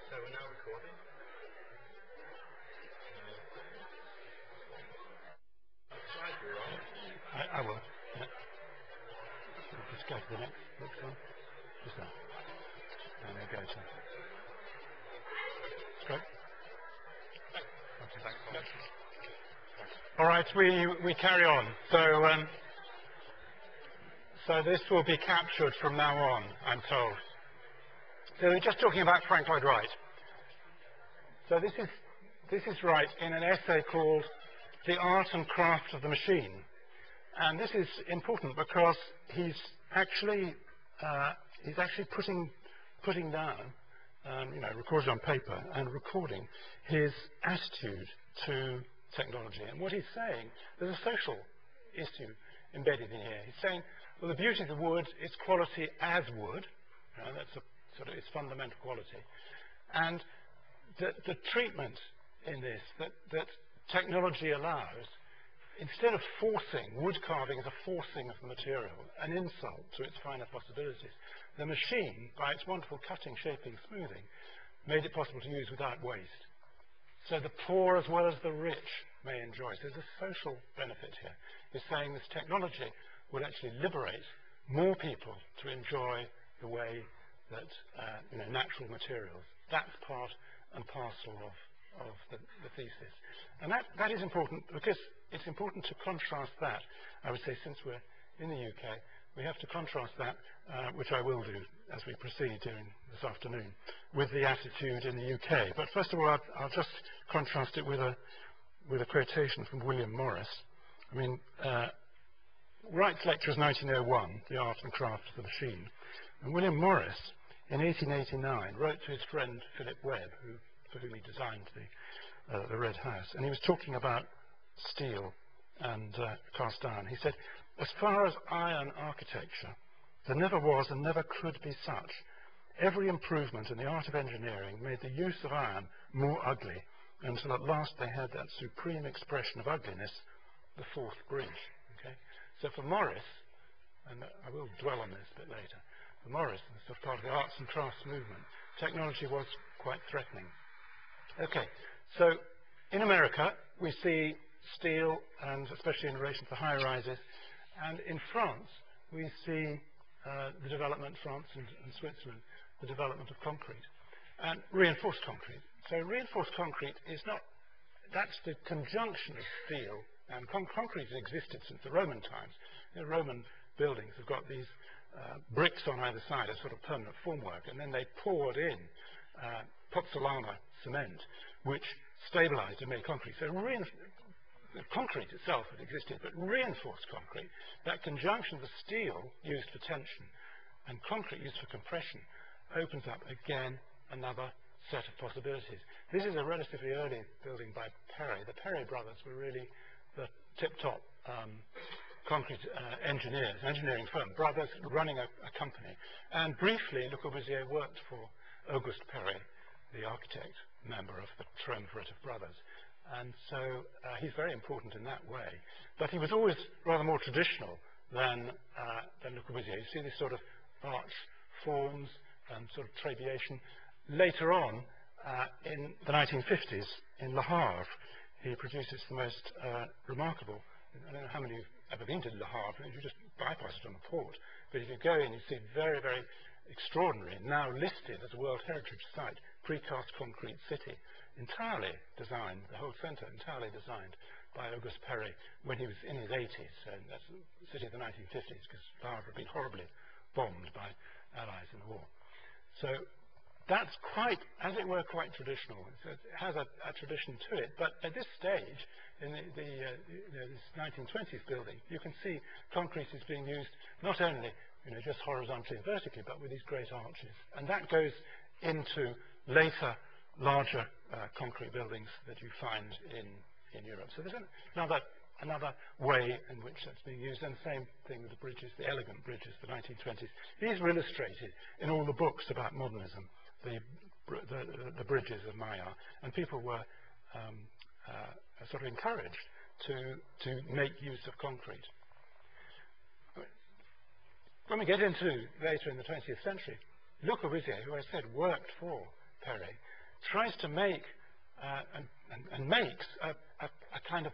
So we're now recording. Slide you're on. I will. Yeah. Just go to the next one. Just that. And then go to. Great. Thanks so much. All right, we carry on. So this will be captured from now on, I'm told. So we're just talking about Frank Lloyd Wright. So this is Wright in an essay called "The Art and Craft of the Machine," and this is important because he's actually putting down, recorded on paper and recording his attitude to technology. And what he's saying, there's a social issue embedded in here. He's saying, well, the beauty of the wood is quality as wood. That's its fundamental quality. And the treatment in this that technology allows, instead of forcing, wood carving is a forcing of the material, an insult to its finer possibilities. The machine, by its wonderful cutting, shaping, smoothing, made it possible to use without waste. So the poor as well as the rich may enjoy. So there's a social benefit here. He's saying this technology will actually liberate more people to enjoy the way that natural materials. That's part and parcel of the thesis. And that is important because it's important to contrast that. I would say, since we're in the UK, we have to contrast that, which I will do as we proceed during this afternoon, with the attitude in the UK. But first of all, I'll just contrast it with a quotation from William Morris. I mean, Wright's lecture is 1901, The Art and Craft of the Machine. And William Morris, in 1889, wrote to his friend Philip Webb, for whom he designed the Red House, and he was talking about steel and cast iron. He said, "As far as iron architecture, there never was and never could be such. Every improvement in the art of engineering made the use of iron more ugly, until at last they had that supreme expression of ugliness, the fourth bridge." Okay? So for Morris, and I will dwell on this a bit later, for Morris, and sort of part of the arts and crafts movement, technology was quite threatening. Okay, so in America, we see steel, and especially in relation to high rises, and in France, we see the development, France and Switzerland, the development of concrete, and reinforced concrete. So reinforced concrete is not, that's the conjunction of steel, and concrete has existed since the Roman times. Roman buildings have got these bricks on either side as sort of permanent formwork, and then they poured in pozzolana cement, which stabilized and made concrete. So concrete itself had existed, but reinforced concrete, that conjunction of the steel used for tension and concrete used for compression, opens up again another set of possibilities. This is a relatively early building by Perret. The Perret brothers were really the tip-top concrete engineering firm, brothers running a company. And briefly, Le Corbusier worked for Auguste Perret, the architect member of the triumvirate of brothers. And so he's very important in that way. But he was always rather more traditional than Le Corbusier. You see these sort of arch forms and sort of trabeation. Later on, in the 1950s, in Le Havre, he produces the most remarkable, I don't know how many of you have ever been to Le Havre, you just bypass it on the port. But if you go in, you see very, very extraordinary, now listed as a World Heritage Site, precast concrete city, entirely designed, the whole centre entirely designed by Auguste Perret when he was in his 80s. So that's the city of the 1950s, because Le Havre had been horribly bombed by Allies in the war. So that's quite, as it were, quite traditional. It has a tradition to it. But at this stage, in this 1920s building, you can see concrete is being used not only just horizontally and vertically, but with these great arches. And that goes into later, larger concrete buildings that you find in Europe. So there's another way in which that's being used, and the same thing with the bridges, the elegant bridges, the 1920s. These were illustrated in all the books about modernism, the bridges of Maillard, and people were sort of encouraged to make use of concrete. When we get into later in the 20th century, Le Corbusier, who I said worked for Perret, tries to make and makes a kind of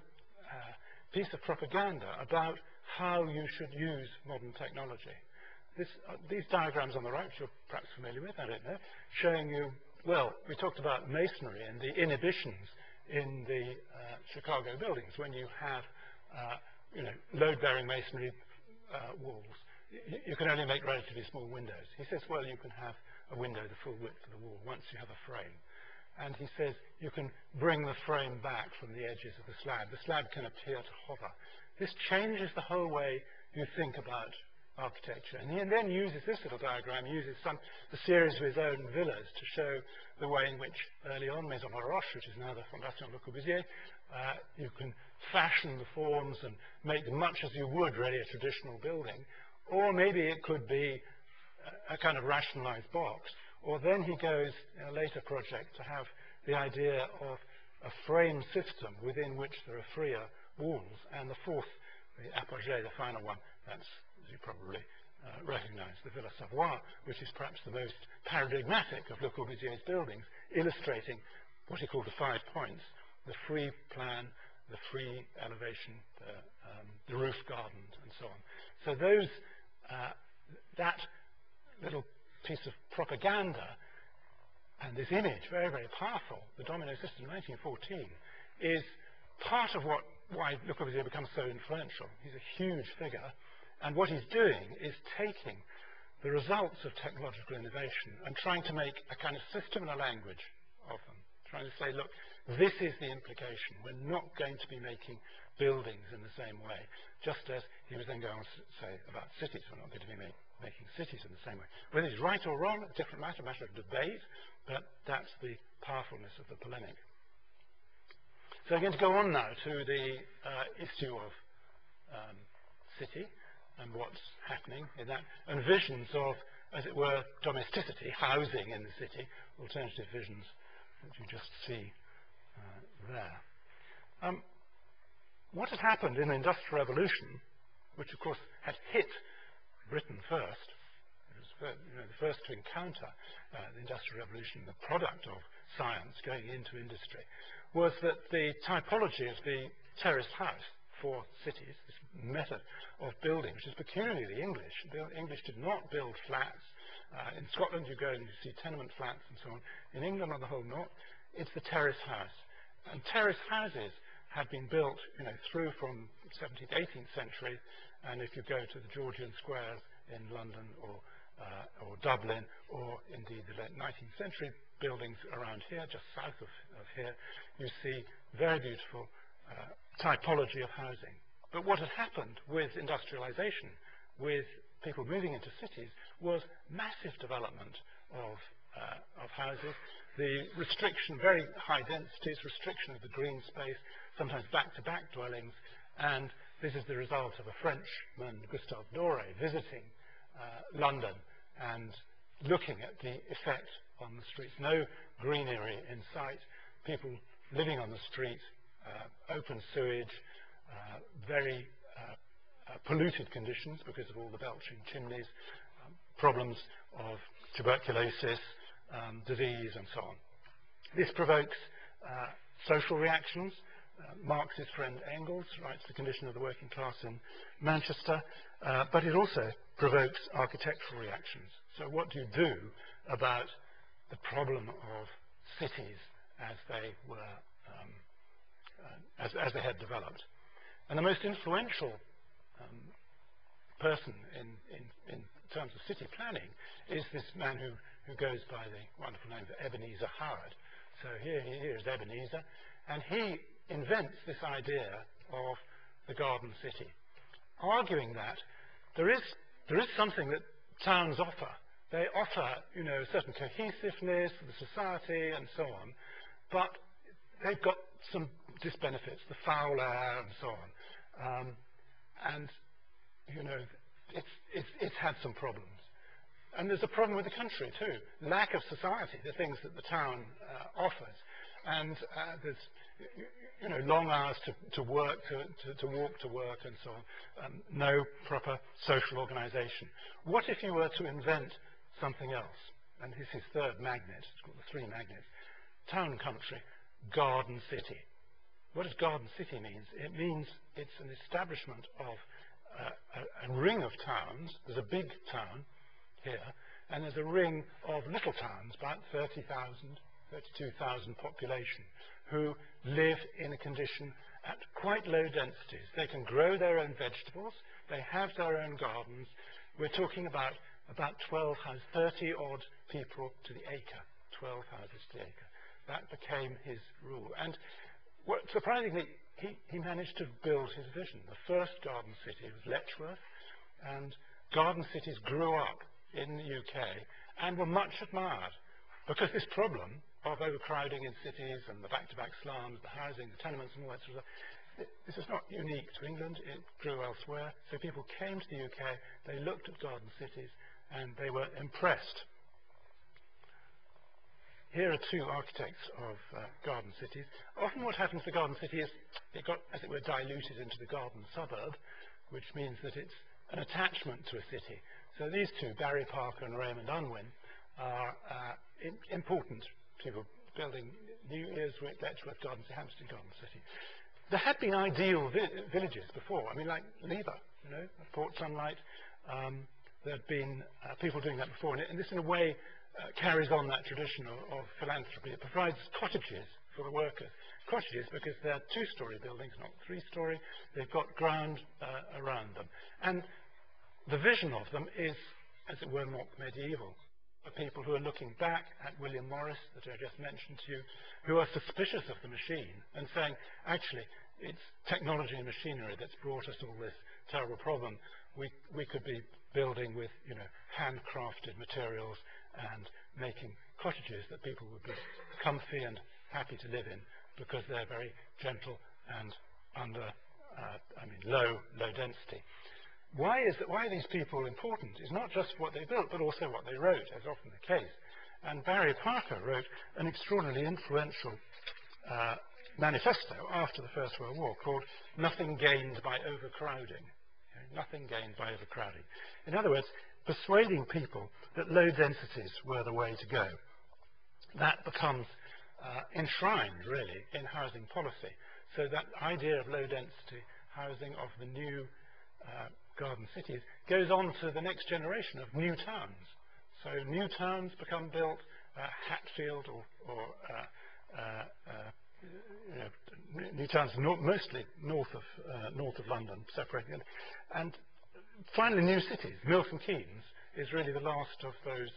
piece of propaganda about how you should use modern technology. These diagrams on the right, which you're perhaps familiar with, I don't know, showing you, well, we talked about masonry and the inhibitions in the Chicago buildings when you have load-bearing masonry walls. You can only make relatively small windows. He says, well, you can have a window the full width of the wall once you have a frame. And he says you can bring the frame back from the edges of the slab. The slab can appear to hover. This changes the whole way you think about architecture. And he then uses this little diagram, uses a series of his own villas to show the way in which early on Maison La Roche, which is now the Fondation Le Corbusier, you can fashion the forms and make much as you would really a traditional building. Or maybe it could be a kind of rationalized box. Or then he goes in a later project to have the idea of a frame system within which there are freer walls. And the fourth, the apogee, the final one, that's, as you probably recognize, the Villa Savoie, which is perhaps the most paradigmatic of Le Corbusier's buildings, illustrating what he called the 5 points: the free plan, the free elevation, the roof gardened, and so on. So those, that little piece of propaganda and this image, very, very powerful, the domino system in 1914, is part of why Le Corbusier becomes so influential. He's a huge figure, and what he's doing is taking the results of technological innovation and trying to make a kind of system and a language of them, trying to say, look, this is the implication. We're not going to be making buildings in the same way, just as he was then going on to say about cities. We're not going to be making cities in the same way. Whether he's right or wrong, a different matter of debate, but that's the powerfulness of the polemic. So I'm going to go on now to the issue of city and what's happening in that, and visions of, as it were, domesticity, housing in the city, alternative visions that you just see there. What had happened in the Industrial Revolution, which of course had hit Britain first, it was the first to encounter the Industrial Revolution, the product of science going into industry, was that the typology of the terraced house for cities, this method of building, which is peculiarly English. The English did not build flats. In Scotland you go and you see tenement flats and so on. In England on the whole not. It's the terrace house. And terrace houses had been built through from 17th, 18th century, and if you go to the Georgian squares in London or Dublin, or indeed the late 19th century buildings around here, just south of here, you see very beautiful typology of housing. But what had happened with industrialization, with people moving into cities, was massive development of houses, the restriction, very high densities, restriction of the green space, sometimes back-to-back dwellings, and this is the result of a Frenchman, Gustave Doré, visiting London and looking at the effect on the streets. No greenery in sight, people living on the street, open sewage, very polluted conditions because of all the belching chimneys, problems of tuberculosis, disease, and so on. This provokes social reactions. Marx's friend Engels writes The Condition of the Working Class in Manchester, but it also provokes architectural reactions. So what do you do about the problem of cities as they were, as they had developed? And the most influential person in terms of city planning is this man who goes by the wonderful name of Ebenezer Howard. So here is Ebenezer, and he invents this idea of the garden city, arguing that there is something that towns offer. They offer, a certain cohesiveness to the society and so on, but they've got some disbenefits, the foul air and so on. It's had some problems. And there's a problem with the country too. Lack of society, the things that the town offers. And there's, long hours to work, to walk to work and so on. No proper social organization. What if you were to invent something else? and this is his third magnet, it's called the three magnets: town, country, garden, city. What does garden city mean? It means it's an establishment of a ring of towns. There's a big town here, and there's a ring of little towns, about 30,000, 32,000 population, who live in a condition at quite low densities. They can grow their own vegetables. They have their own gardens. We're talking about 12 houses, 30 odd people to the acre, 12 houses to the acre. That became his rule. And surprisingly, he managed to build his vision. The first garden city was Letchworth, and garden cities grew up in the UK and were much admired, because this problem of overcrowding in cities and the back-to-back slums, the housing, the tenements and all that sort of stuff, this is not unique to England. It grew elsewhere. So people came to the UK, they looked at garden cities, and they were impressed. Here are two architects of garden cities. Often what happens to garden city is it got, as it were, diluted into the garden suburb, which means that it's an attachment to a city. So these two, Barry Parker and Raymond Unwin, are important people building New Earswick, Letchworth, Garden City, Hampstead Garden City. There had been ideal villages before. I mean, like Lever, you know, Port Sunlight. There had been people doing that before, and this, in a way, carries on that tradition of philanthropy. It provides cottages for the workers. Cottages because they're two-storey buildings, not three-storey. They've got ground around them. And the vision of them is, as it were, mock medieval. For people who are looking back at William Morris, that I just mentioned to you, who are suspicious of the machine and saying, actually, it's technology and machinery that's brought us all this terrible problem. We could be building with, you know, handcrafted materials and making cottages that people would be comfy and happy to live in, because they're very gentle and under, low density. Why are these people important? It's not just what they built, but also what they wrote, as often the case. And Barry Parker wrote an extraordinarily influential manifesto after the First World War called "Nothing Gained by Overcrowding." Nothing gained by overcrowding. In other words, persuading people that low densities were the way to go. That becomes enshrined, really, in housing policy. So that idea of low density housing of the new garden cities goes on to the next generation of new towns. So new towns become built, Hatfield or new towns mostly north of London, separating. And finally, new cities. Milton Keynes is really the last of those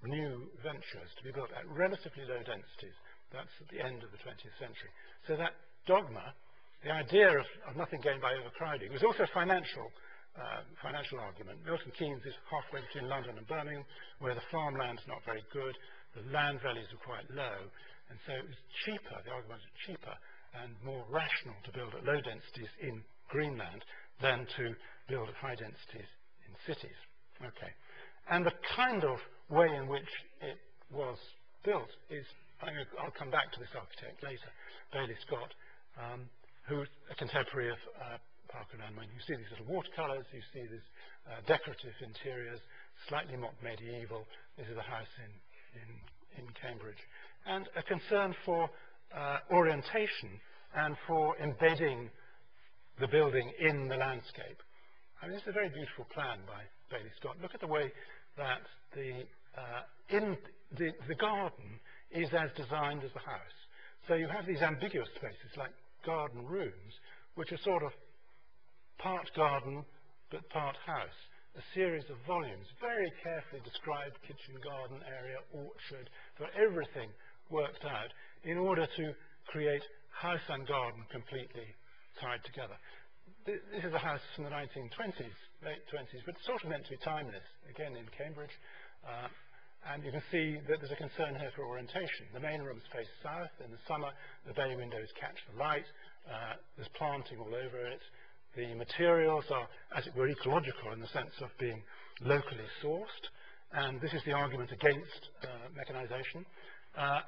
new ventures to be built at relatively low densities. That's at the end of the 20th century. So that dogma, the idea of nothing gained by overcrowding, was also a financial argument. Milton Keynes is halfway between London and Birmingham, where the farmland's not very good, the land values are quite low, and so it was cheaper, the argument was cheaper and more rational to build at low densities in Greenland than to build at high densities in cities. Okay. And the kind of way in which it was built is, I'll come back to this architect later, Bailey Scott, who's a contemporary of Parker and Unwin. You see these little watercolours, you see these decorative interiors, slightly mock medieval. This is a house in Cambridge. And a concern for orientation and for embedding the building in the landscape. I mean, this is a very beautiful plan by Bailey Scott. Look at the way that the garden is as designed as the house. So you have these ambiguous spaces like garden rooms, which are sort of part garden but part house. A series of volumes, very carefully described kitchen, garden area, orchard, so everything worked out in order to create house and garden completely tied together. This is a house from the 1920s, late 20s, but sort of meant to be timeless, again in Cambridge. And you can see that there's a concern here for orientation. The main rooms face south. In the summer, the bay windows catch the light. There's planting all over it. The materials are, as it were, ecological in the sense of being locally sourced. And this is the argument against mechanization.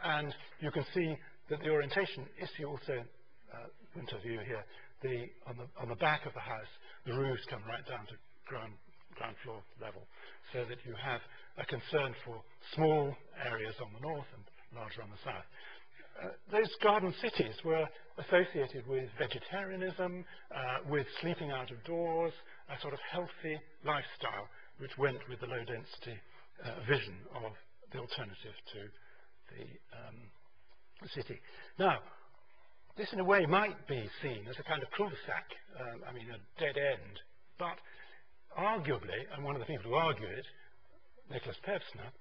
And you can see that the orientation issue also, winter view here, on the back of the house, the roofs come right down to ground floor level, so that you have a concern for small areas on the north and larger on the south. Those garden cities were associated with vegetarianism, with sleeping out of doors, a sort of healthy lifestyle which went with the low-density vision of the alternative to the city. Now, this in a way might be seen as a kind of cul-de-sac, I mean a dead end, but arguably, and one of the people who argue it, Nicholas Pevsner,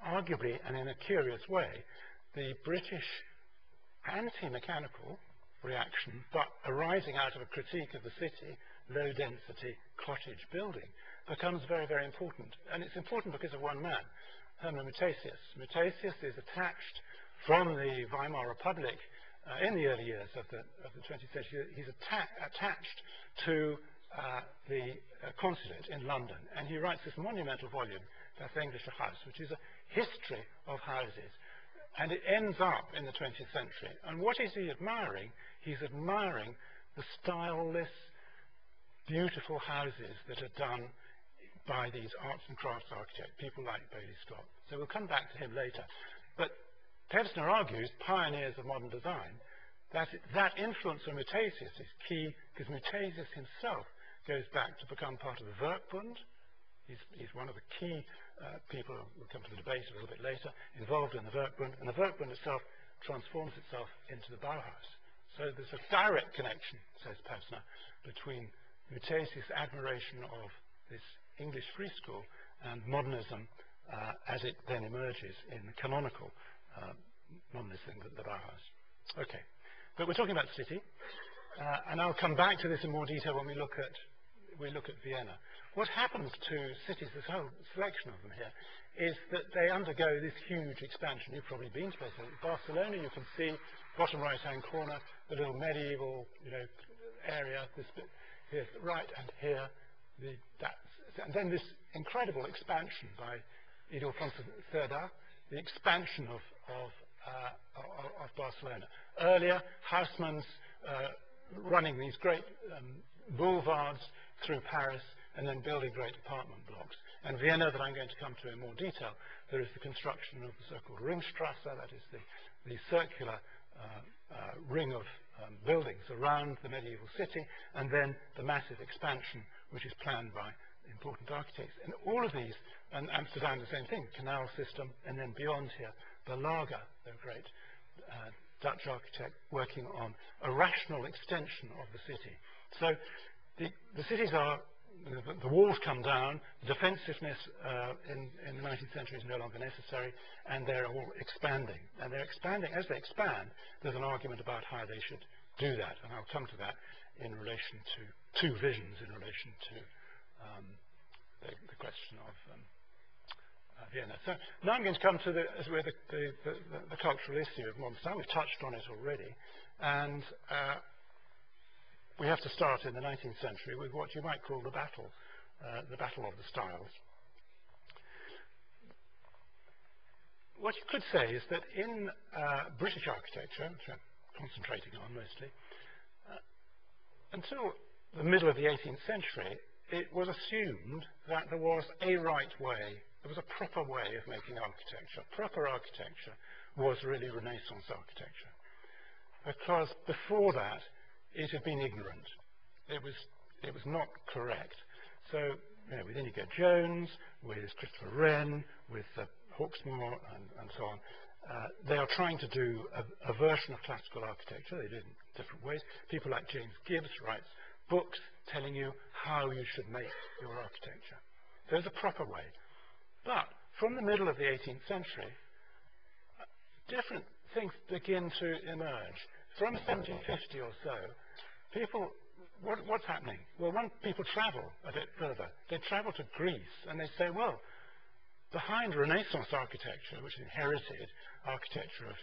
arguably and in a curious way, the British anti-mechanical reaction, but arising out of a critique of the city, low-density cottage building, becomes very, very important. And it's important because of one man, Hermann Mutesius. Mutesius is attached from the Weimar Republic in the early years of the 20th century. He's attached to the consulate in London, and he writes this monumental volume, Das Englische Haus, which is a history of houses. And it ends up in the 20th century. And what is he admiring? He's admiring the styleless, beautiful houses that are done by these arts and crafts architects, people like Bailey Scott. So we'll come back to him later. But Pevsner argues, pioneers of modern design, that influence on Mutesius is key, because Mutesius himself goes back to become part of the Werkbund. He's one of the key people, we'll come to the debate a little bit later, involved in the Werkbund, and the Werkbund itself transforms itself into the Bauhaus. So there's a direct connection, says Pevsner, between Mutesius' admiration of this English free school and modernism as it then emerges in the canonical modernism, the Bauhaus. Okay, but we're talking about the city, and I'll come back to this in more detail when we look at Vienna. What happens to cities, this whole selection of them here, is that they undergo this huge expansion. You've probably been to places like Barcelona. You can see, bottom right-hand corner, the little medieval, area. This bit here, right, and here, and then this incredible expansion by Ildefonso Cerdá, the expansion of Barcelona. Earlier, Haussmann's running these great boulevards through Paris, and then building great apartment blocks. And Vienna, that I'm going to come to in more detail, there is the construction of the so-called Ringstrasse, that is the circular ring of buildings around the medieval city, and then the massive expansion, which is planned by important architects. And all of these, and Amsterdam, the same thing, canal system, and then beyond here, Berlage, the great Dutch architect, working on a rational extension of the city. So the cities are, the walls come down, defensiveness in the 19th century is no longer necessary, and they're all expanding. And they're expanding. As they expand, there's an argument about how they should do that, and I'll come to that in relation to two visions in relation to the question of Vienna. So now I'm going to come to the cultural issue of modern style. We've touched on it already, and we have to start in the 19th century with what you might call the battle of the styles. What you could say is that in British architecture, which I'm concentrating on mostly, until the middle of the 18th century, it was assumed that there was a right way, there was a proper way of making architecture. Proper architecture was really Renaissance architecture. Because before that, it had been ignorant. It was not correct. So, with Inigo Jones, with Christopher Wren, with Hawksmoor, and so on, they are trying to do a version of classical architecture. They did it in different ways. People like James Gibbs writes books telling you how you should make your architecture. There's a proper way. But from the middle of the 18th century, different things begin to emerge. From 1750 or so, what's happening? Well, when people travel a bit further, they travel to Greece and they say, well, behind Renaissance architecture, which is inherited architecture of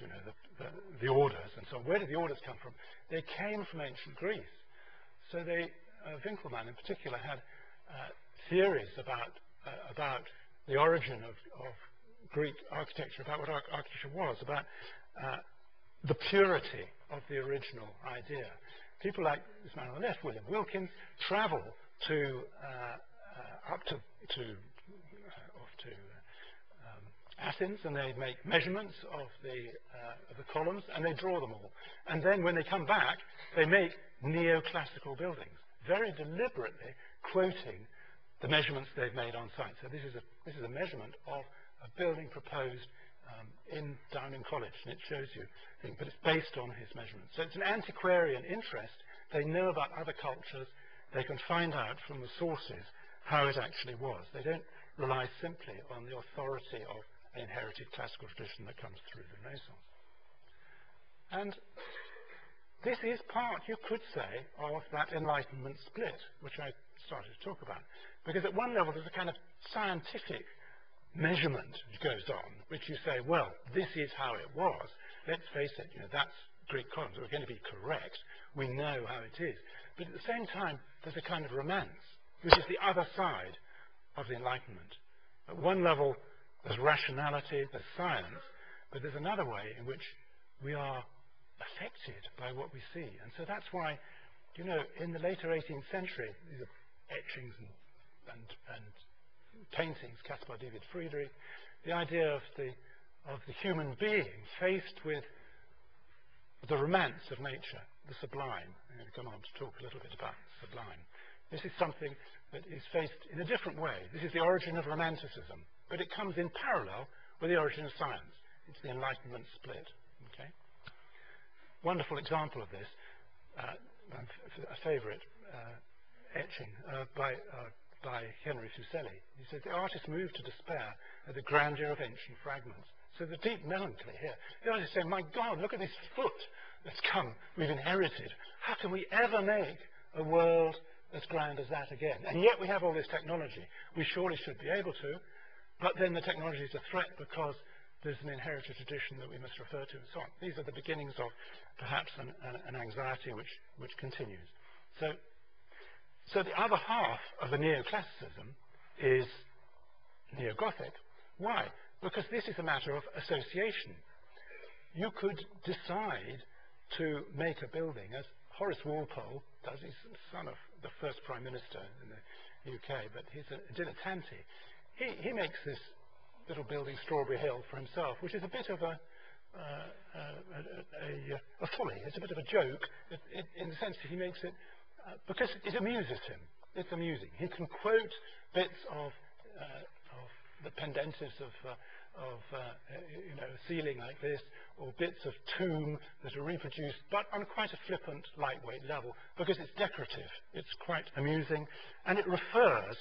the orders and so on, where did the orders come from? They came from ancient Greece. So Winkelmann in particular had theories about the origin of Greek architecture, about what architecture was, about the purity of the original idea. People like this man on the left, William Wilkins, travel to up to Athens, and they make measurements of the columns, and they draw them all. And then when they come back, they make neoclassical buildings, very deliberately quoting the measurements they've made on site. So this is a measurement of a building proposed in Downing College, and it shows you things, but it's based on his measurements. So it's an antiquarian interest. They know about other cultures. They can find out from the sources how it actually was. They don't rely simply on the authority of an inherited classical tradition that comes through the Renaissance. And this is part, you could say, of that Enlightenment split, which I started to talk about. Because at one level, there's a kind of scientific measurement that goes on, which you say, well, this is how it was. Let's face it, that's Greek columns. We're going to be correct. We know how it is. But at the same time, there's a kind of romance, which is the other side of the Enlightenment. At one level, there's rationality, there's science, but there's another way in which we are affected by what we see. And so that's why, in the later 18th century, these are etchings and paintings, Caspar David Friedrich, the idea of the human being faced with the romance of nature, the sublime. I'm going to come on to talk a little bit about sublime. This is something that is faced in a different way. This is the origin of Romanticism, but it comes in parallel with the origin of science. It's the Enlightenment split. Okay? Wonderful example of this, a favourite etching by Henry Fuseli. He says, the artist moved to despair at the grandeur of ancient fragments. So the deep melancholy here. The artist is saying, my God, look at this foot that's come, we've inherited. How can we ever make a world as grand as that again? And yet we have all this technology. We surely should be able to, but then the technology is a threat because there's an inherited tradition that we must refer to and so on. These are the beginnings of perhaps an anxiety which continues. So the other half of the neoclassicism is neo-Gothic. Why? Because this is a matter of association. You could decide to make a building, as Horace Walpole does. He's the son of the first Prime Minister in the UK, but he's a dilettante. He makes this little building, Strawberry Hill, for himself, which is a bit of a folly. It's a bit of a joke in the sense that he makes it because it amuses him. It's amusing. He can quote bits of the pendentives of a ceiling like this, or bits of tomb that are reproduced, but on quite a flippant, lightweight level, because it's decorative. It's quite amusing, and it refers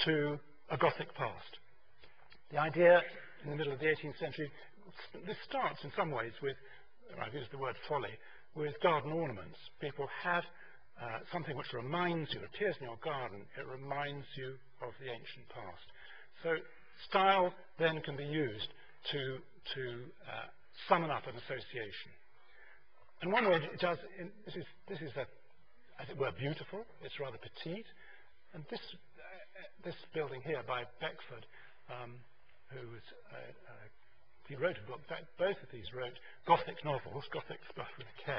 to a Gothic past. The idea in the middle of the 18th century, this starts in some ways with, I've used the word folly, with garden ornaments. People have something which reminds you, appears in your garden, it reminds you of the ancient past. So style then can be used to summon up an association. And one way it does, this is as it were, beautiful. It's rather petite. And this building here by Beckford, he wrote a book. In fact, both of these wrote Gothic novels, Gothic stuff with a K.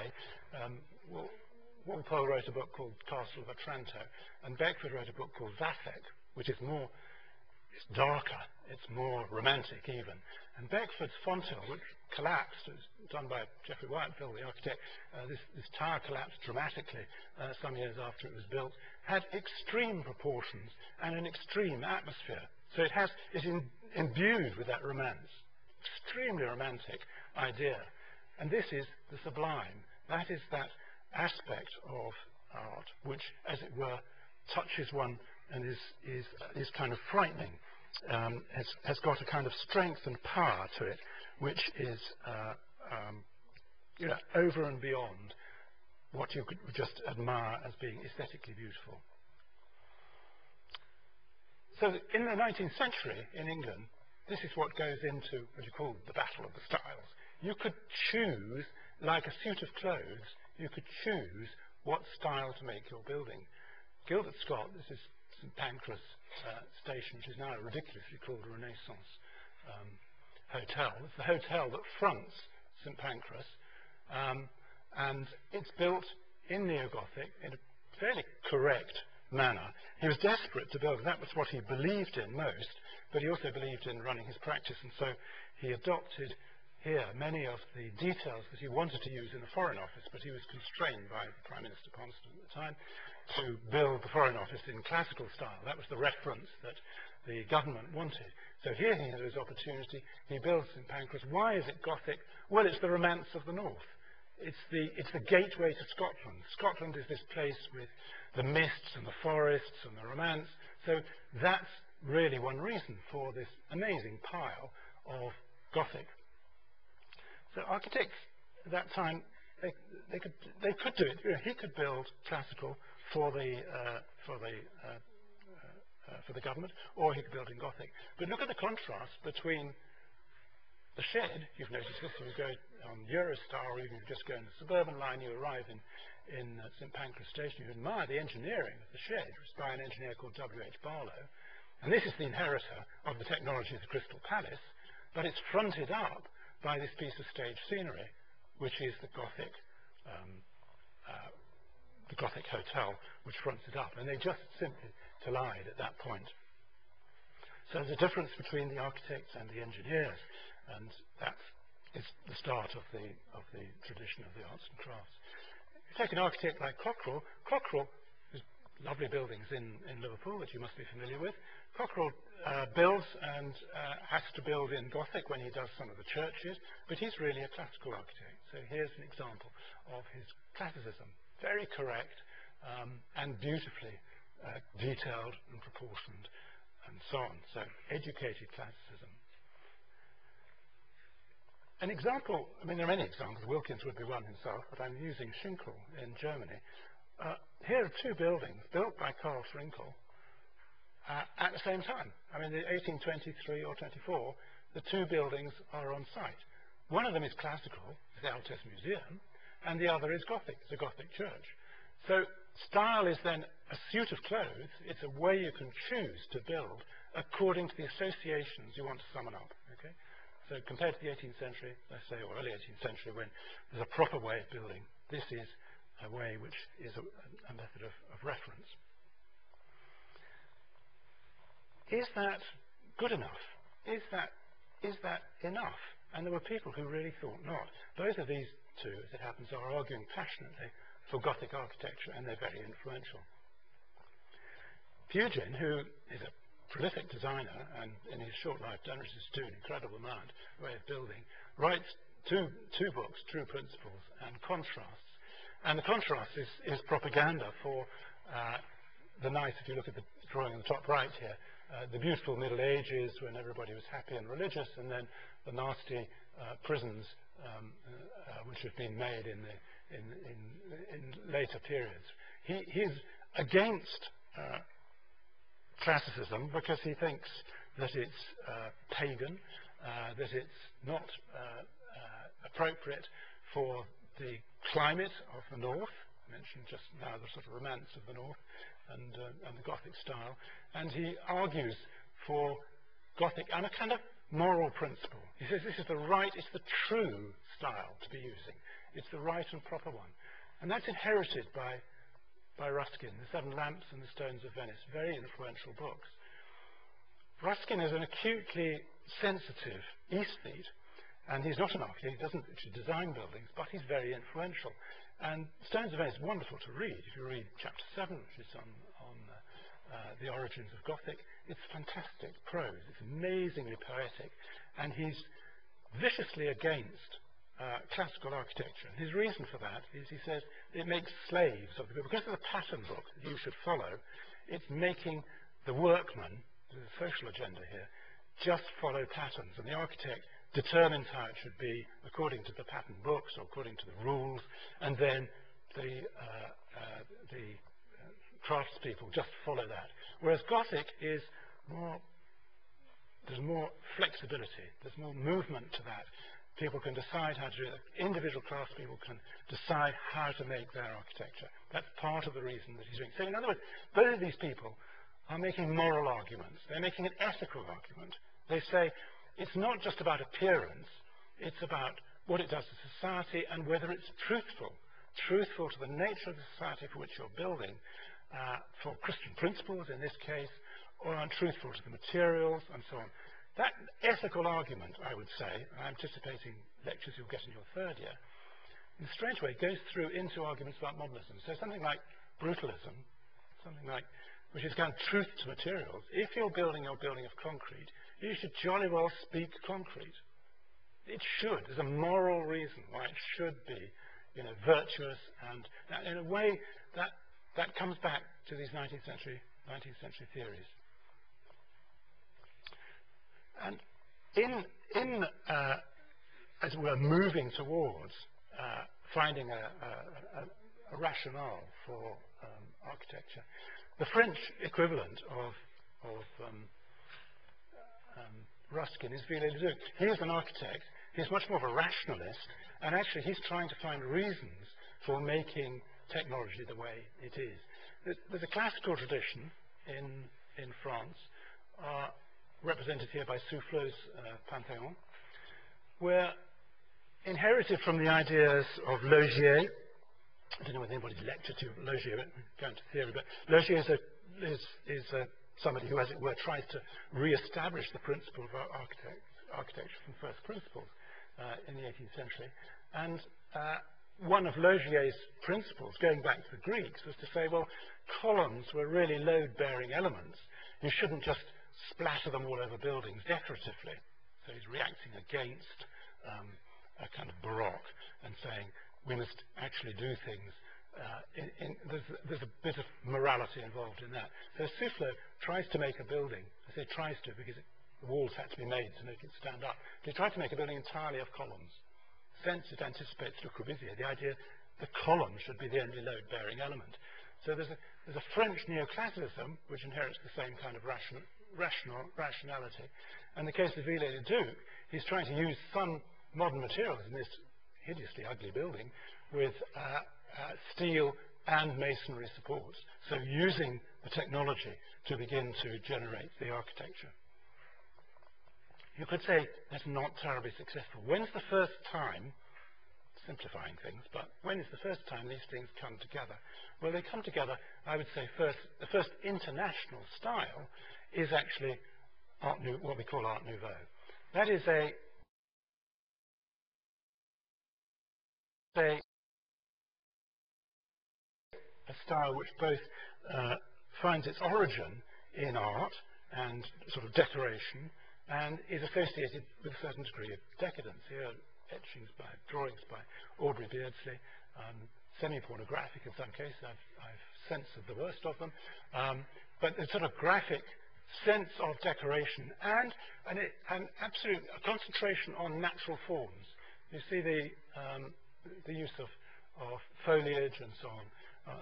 Walpole wrote a book called Castle of Otranto, and Beckford wrote a book called Vathek, which is more, it's darker, it's more romantic even. And Beckford's Fonthill, which collapsed, it was done by Geoffrey Whitefield, the architect, this tower collapsed dramatically some years after it was built, had extreme proportions and an extreme atmosphere. So it is imbued with that romance, extremely romantic idea. And this is the sublime. That is that aspect of art which, as it were, touches one and is kind of frightening. Has got a kind of strength and power to it, which is over and beyond what you could just admire as being aesthetically beautiful. So in the 19th century in England, this is what goes into what you call the battle of the styles. You could choose, like a suit of clothes, you could choose what style to make your building. Gilbert Scott, this is St Pancras Station, which is now ridiculously called a Renaissance hotel. It's the hotel that fronts St Pancras, and it's built in neo-Gothic in a fairly correct manner. He was desperate to build, and that was what he believed in most, but he also believed in running his practice, and so he adopted here many of the details that he wanted to use in the Foreign Office, but he was constrained by Prime Minister Palmerston at the time to build the Foreign Office in classical style. That was the reference that the government wanted. So here he had his opportunity. He builds St Pancras. Why is it Gothic? Well, it's the romance of the north. It's the gateway to Scotland. Scotland is this place with the mists and the forests and the romance. So that's really one reason for this amazing pile of Gothic. So architects at that time, they could do it. You know, he could build classical for the government, or he could build in Gothic. But look at the contrast between the shed. You've noticed this. You go on Eurostar, or even just go on the suburban line. You arrive in St Pancras Station. You admire the engineering of the shed. It was by an engineer called W.H. Barlow, and this is the inheritor of the technology of the Crystal Palace. But it's fronted up by this piece of stage scenery, which is the Gothic hotel, which fronts it up, and they just simply collide at that point. So there's a difference between the architects and the engineers, and that is the start of the tradition of the arts and crafts. If you take an architect like Cockerell, Cockerell has lovely buildings in Liverpool that you must be familiar with. Cockerell builds and has to build in Gothic when he does some of the churches, but he's really a classical architect. So here's an example of his classicism. Very correct and beautifully detailed and proportioned and so on. So educated classicism. An example, I mean there are many examples, Wilkins would be one himself, but I'm using Schinkel in Germany. Here are two buildings built by Karl Schinkel at the same time. I mean, in 1823 or 24, the two buildings are on site. One of them is classical, the Altes Museum, and the other is Gothic, the Gothic church. So style is then a suit of clothes. It's a way you can choose to build according to the associations you want to summon up. Okay? So compared to the 18th century, let's say, or early 18th century, when there's a proper way of building, this is a way which is a method of reference. Is that good enough? Is that enough? And there were people who really thought not. Both of these two, as it happens, are arguing passionately for Gothic architecture, and they're very influential. Pugin, who is a prolific designer, and in his short life done an incredible amount way of building, writes two books, True Principles and Contrasts. And the contrast is propaganda for the nice, if you look at the drawing on the top right here, the beautiful Middle Ages when everybody was happy and religious, and then the nasty prisons which have been made in later periods. He's against classicism because he thinks that it's pagan, that it's not appropriate for the climate of the north. I mentioned just now the sort of romance of the north and the Gothic style, and he argues for Gothic and a kind of moral principle. He says this is it's the true style to be using. It's the right and proper one. And that's inherited by Ruskin, The Seven Lamps and the Stones of Venice, very influential books. Ruskin is an acutely sensitive aesthete, and he's not an architect, he doesn't actually design buildings, but he's very influential. And Stones of Venice is wonderful to read. If you read chapter 7, which is on the origins of Gothic, it's fantastic prose, it's amazingly poetic, and he's viciously against classical architecture. And his reason for that is he says it makes slaves of the people. Because of the pattern book that you should follow, it's making the workman, there's a social agenda here, just follow patterns, and the architect determines how it should be according to the pattern books or according to the rules, and then the craftspeople just follow that. Whereas Gothic is there's more flexibility, there's more movement to that. People can decide how to do it. Individual craftspeople can decide how to make their architecture. That's part of the reason that he's doing. So in other words, both of these people are making moral arguments. They're making an ethical argument. They say it's not just about appearance, it's about what it does to society and whether it's truthful to the nature of the society for which you're building, for Christian principles in this case, or untruthful to the materials, and so on. That ethical argument, I would say, I'm anticipating lectures you'll get in your third year, in a strange way goes through into arguments about modernism. So something like brutalism, something like, which is kind of truth to materials. If you're building your building of concrete, you should jolly well speak concrete. It should. There's a moral reason why it should be, virtuous, and in a way that comes back to these 19th century theories. And as we're moving towards finding a rationale for architecture, the French equivalent of Ruskin is Viollet-le-Duc. He is an architect. He's much more of a rationalist, and actually he's trying to find reasons for making technology the way it is. There's a classical tradition in France, represented here by Soufflot's Panthéon, where inherited from the ideas of Laugier. I don't know whether anybody's lectured to Laugier, going to theory, but Laugier is somebody who, as it were, tries to re-establish the principle of architecture from first principles in the 18th century. And one of Laugier's principles, going back to the Greeks, was to say, well, columns were really load-bearing elements. You shouldn't just splatter them all over buildings decoratively. So he's reacting against a kind of baroque and saying we must actually do things. There's a bit of morality involved in that. So Soufflot tries to make a building. I say tries to because the walls had to be made to make it stand up. But he tried to make a building entirely of columns. Since it anticipates Le Corbusier, the idea the column should be the only load-bearing element. So there's a French neoclassicism which inherits the same kind of rationality. And in the case of Viollet-le-Duc, he's trying to use some modern materials in this hideously ugly building with steel and masonry supports. So using the technology to begin to generate the architecture. You could say that's not terribly successful. When's the first time, simplifying things, but when is the first time these things come together? Well, they come together, I would say, the first international style is actually what we call Art Nouveau. That is a style which both finds its origin in art and sort of decoration and is associated with a certain degree of decadence. Here, etchings drawings by Aubrey Beardsley, semi-pornographic in some cases. I've censored the worst of them. But a sort of graphic sense of decoration and an absolute concentration on natural forms. You see the use of foliage and so on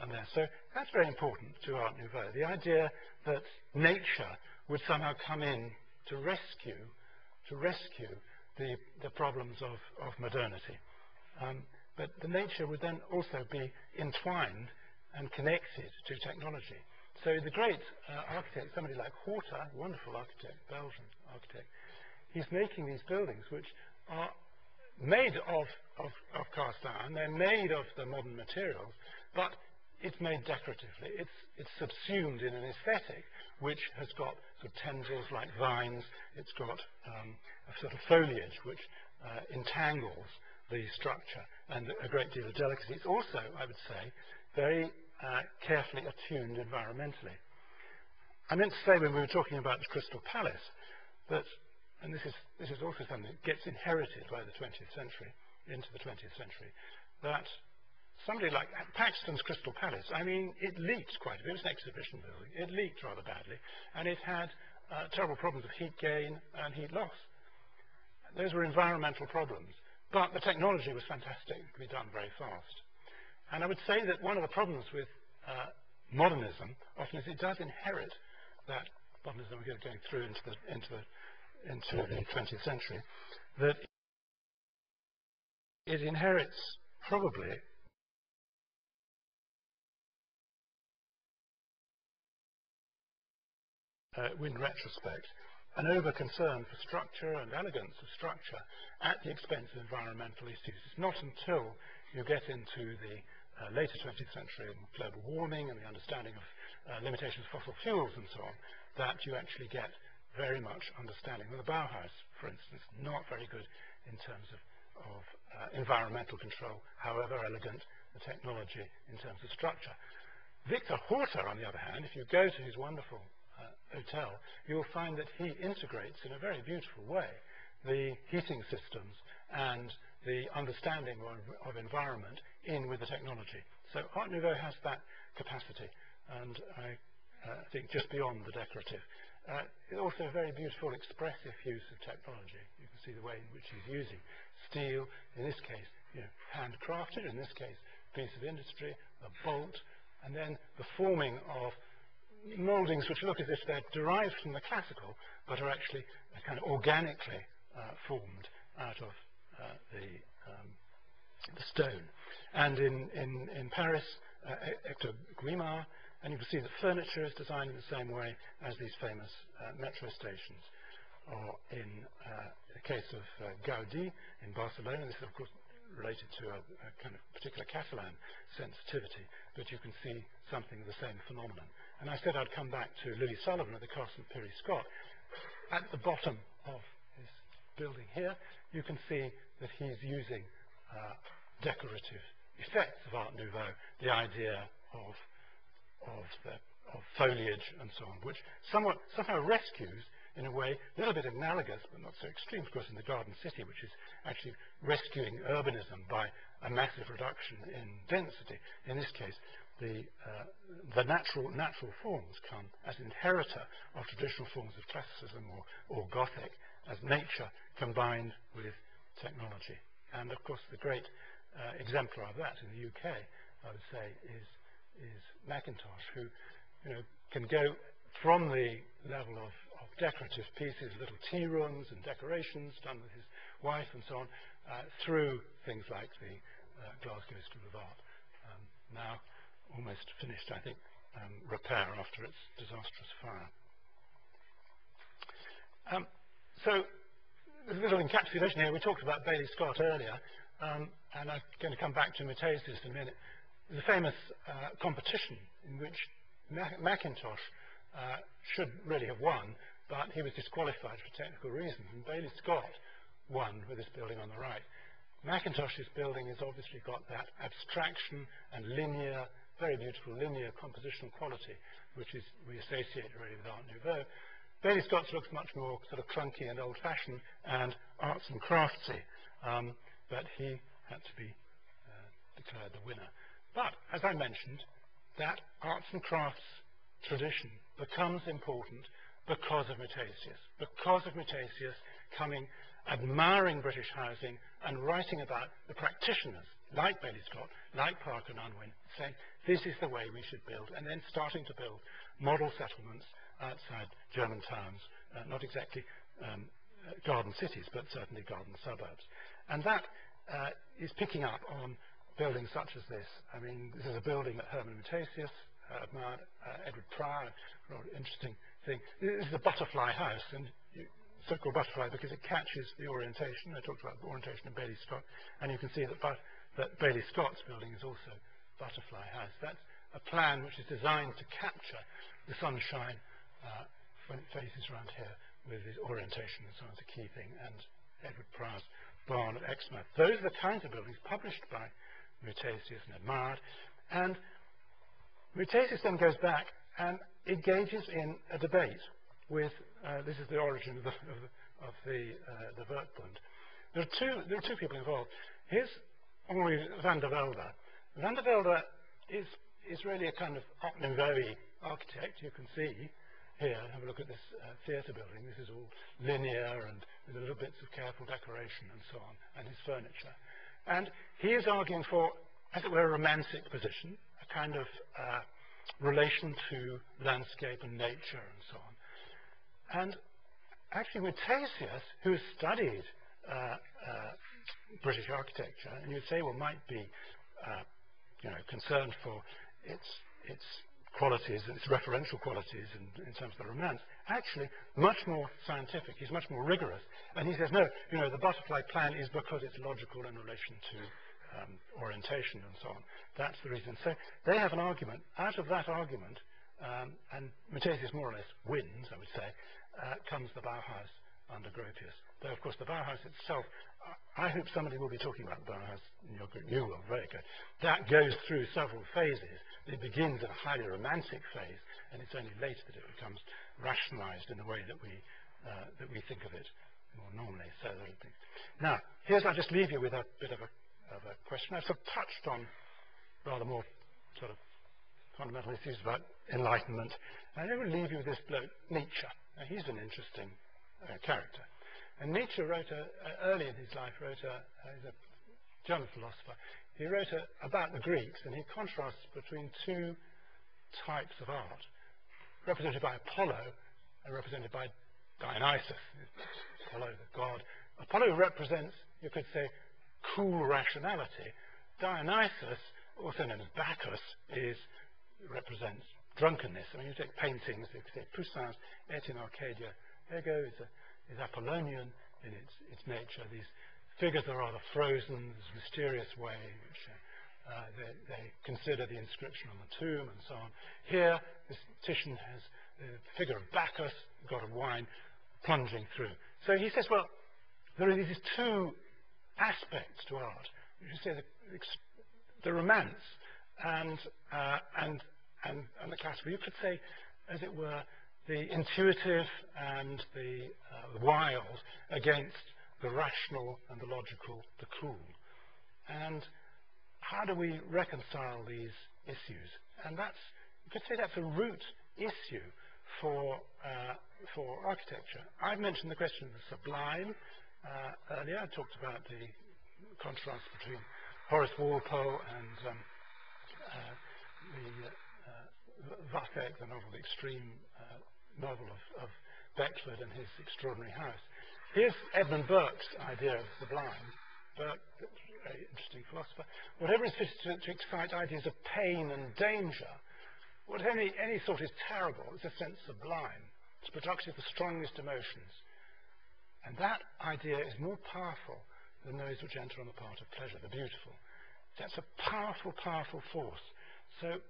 and there. So that's very important to Art Nouveau. The idea that nature would somehow come in to rescue the problems of modernity. But the nature would then also be entwined and connected to technology. So the great architect, somebody like Horta, wonderful architect, Belgian architect, he's making these buildings which are made of cast iron, they're made of the modern materials, but it's made decoratively. It's subsumed in an aesthetic which has got sort of tendrils like vines. It's got a sort of foliage which entangles the structure and a great deal of delicacy. It's also, I would say, very carefully attuned environmentally. I meant to say when we were talking about the Crystal Palace that, and this is also something that gets inherited by the 20th century, into the 20th century, that somebody like Paxton's Crystal Palace, I mean, it leaked quite a bit. It was an exhibition building. It leaked rather badly, and it had terrible problems of heat gain and heat loss. Those were environmental problems, but the technology was fantastic. It could be done very fast. And I would say that one of the problems with modernism often is it does inherit that modernism we're going through into the 20th century, that it inherits probably in retrospect an over-concern for structure and elegance of structure at the expense of environmental issues. It's not until you get into the later 20th century and global warming and the understanding of limitations of fossil fuels and so on, that you actually get very much understanding. Well, the Bauhaus, for instance, not very good in terms of environmental control, however elegant the technology in terms of structure. Victor Horta, on the other hand, if you go to his wonderful hotel, you'll find that he integrates in a very beautiful way the heating systems and the understanding of environment in with the technology. So Art Nouveau has that capacity, and I think just beyond the decorative. It's also a very beautiful, expressive use of technology. You can see the way in which he's using steel, in this case, handcrafted, in this case, piece of industry, a bolt, and then the forming of mouldings which look as if they're derived from the classical, but are actually kind of organically formed out of the stone. And in Paris, Hector Guimard, and you can see that furniture is designed in the same way as these famous metro stations. Or in the case of Gaudi in Barcelona, this is of course related to a kind of particular Catalan sensitivity, but you can see something of the same phenomenon. And I said I'd come back to Lily Sullivan at the Castle of Piri Scott. At the bottom of this building here, you can see that he's using decorative effects of Art Nouveau, the idea of foliage and so on, which somehow rescues, in a way, a little bit analogous, but not so extreme, of course, in the Garden City, which is actually rescuing urbanism by a massive reduction in density. In this case, the natural forms come as inheritor of traditional forms of classicism or Gothic, as nature combined with technology. And of course, the great exemplar of that in the UK, I would say, is Mackintosh, who can go from the level of decorative pieces, little tea rooms and decorations done with his wife and so on, through things like the Glasgow School of Art, now almost finished, I think, repair after its disastrous fire. So there's a little encapsulation here. We talked about Bailey Scott earlier, and I'm going to come back to Matthesius in a minute. There's a famous competition in which Mackintosh should really have won, but he was disqualified for technical reasons, and Bailey Scott won with this building on the right. Mackintosh's building has obviously got that abstraction and linear, very beautiful linear compositional quality, which is we associate really with Art Nouveau. Bailey Scott's looks much more sort of clunky and old-fashioned and arts and craftsy, but he had to be declared the winner. But, as I mentioned, that arts and crafts tradition becomes important because of Matthesius coming, admiring British housing and writing about the practitioners, like Bailey Scott, like Parker and Unwin, saying, this is the way we should build, and then starting to build model settlements outside German towns, not exactly garden cities, but certainly garden suburbs. And that is picking up on buildings such as this. I mean, this is a building that Hermann Matthesius admired, Edward Pryor, a rather interesting thing. This is a butterfly house, and so-called butterfly because it catches the orientation. I talked about the orientation of Bailey Scott, and you can see that Bailey Scott's building is also butterfly house. That's a plan which is designed to capture the sunshine when it faces around here with its orientation and so on is a key thing, and Edward Pryor's barn at Exmouth. Those are the kinds of buildings published by Matthesius and admired, and Matthesius then goes back and engages in a debate with, this is the origin of the Werkbund. There are two people involved. Here's Henri van der Velde. Van der Velde is really a kind of Art Nouveau architect. You can see here, have a look at this theatre building. This is all linear and with little bits of careful decoration and so on, and his furniture. And he is arguing for, as it were, a romantic position, a kind of relation to landscape and nature and so on. And actually Matthesius, who has studied British architecture, and you'd say, well, might be concerned for its qualities, its referential qualities in terms of the romance, actually much more scientific. He's much more rigorous. And he says, no, the butterfly plan is because it's logical in relation to orientation and so on. That's the reason. So they have an argument. Out of that argument, and Matthias more or less wins, I would say, comes the Bauhaus under Gropius. Though, of course, the Bauhaus itself, I hope somebody will be talking about the Bauhaus in your group. You will, very good. That goes through several phases. It begins in a highly romantic phase, and it's only later that it becomes rationalized in the way that we think of it more normally. So now, I'll just leave you with a bit of a question. I've sort of touched on rather more sort of fundamental issues about enlightenment. I will leave you with this bloke, Nietzsche. Now, he's an interesting character. And Nietzsche wrote, early in his life, he's a German philosopher, he wrote about the Greeks, and he contrasts between two types of art, represented by Apollo and represented by Dionysus. Apollo, the god. Apollo represents, you could say, cool rationality. Dionysus, also known as Bacchus, represents drunkenness. I mean, you take paintings, you could say Poussin's Et in Arcadia Ego is Apollonian in its nature. These figures are rather frozen, this mysterious way, which they consider the inscription on the tomb and so on. Here, this Titian has the figure of Bacchus, the god of wine, plunging through. So he says, well, there are these two aspects to art. You should say the romance and the classical. You could say, as it were, the intuitive and the wild against the rational and the logical, the cool. And how do we reconcile these issues? And you could say that's a root issue for architecture. I've mentioned the question of the sublime earlier. I talked about the contrast between Horace Walpole and Vathek, the novel, the extreme novel of Beckford and his extraordinary house. Here's Edmund Burke's idea of sublime. Burke, a very interesting philosopher. Whatever is fitted to excite ideas of pain and danger, whatever any sort is terrible, is a sense sublime. It's productive of the strongest emotions. And that idea is more powerful than those which enter on the part of pleasure, the beautiful. That's a powerful, powerful force. So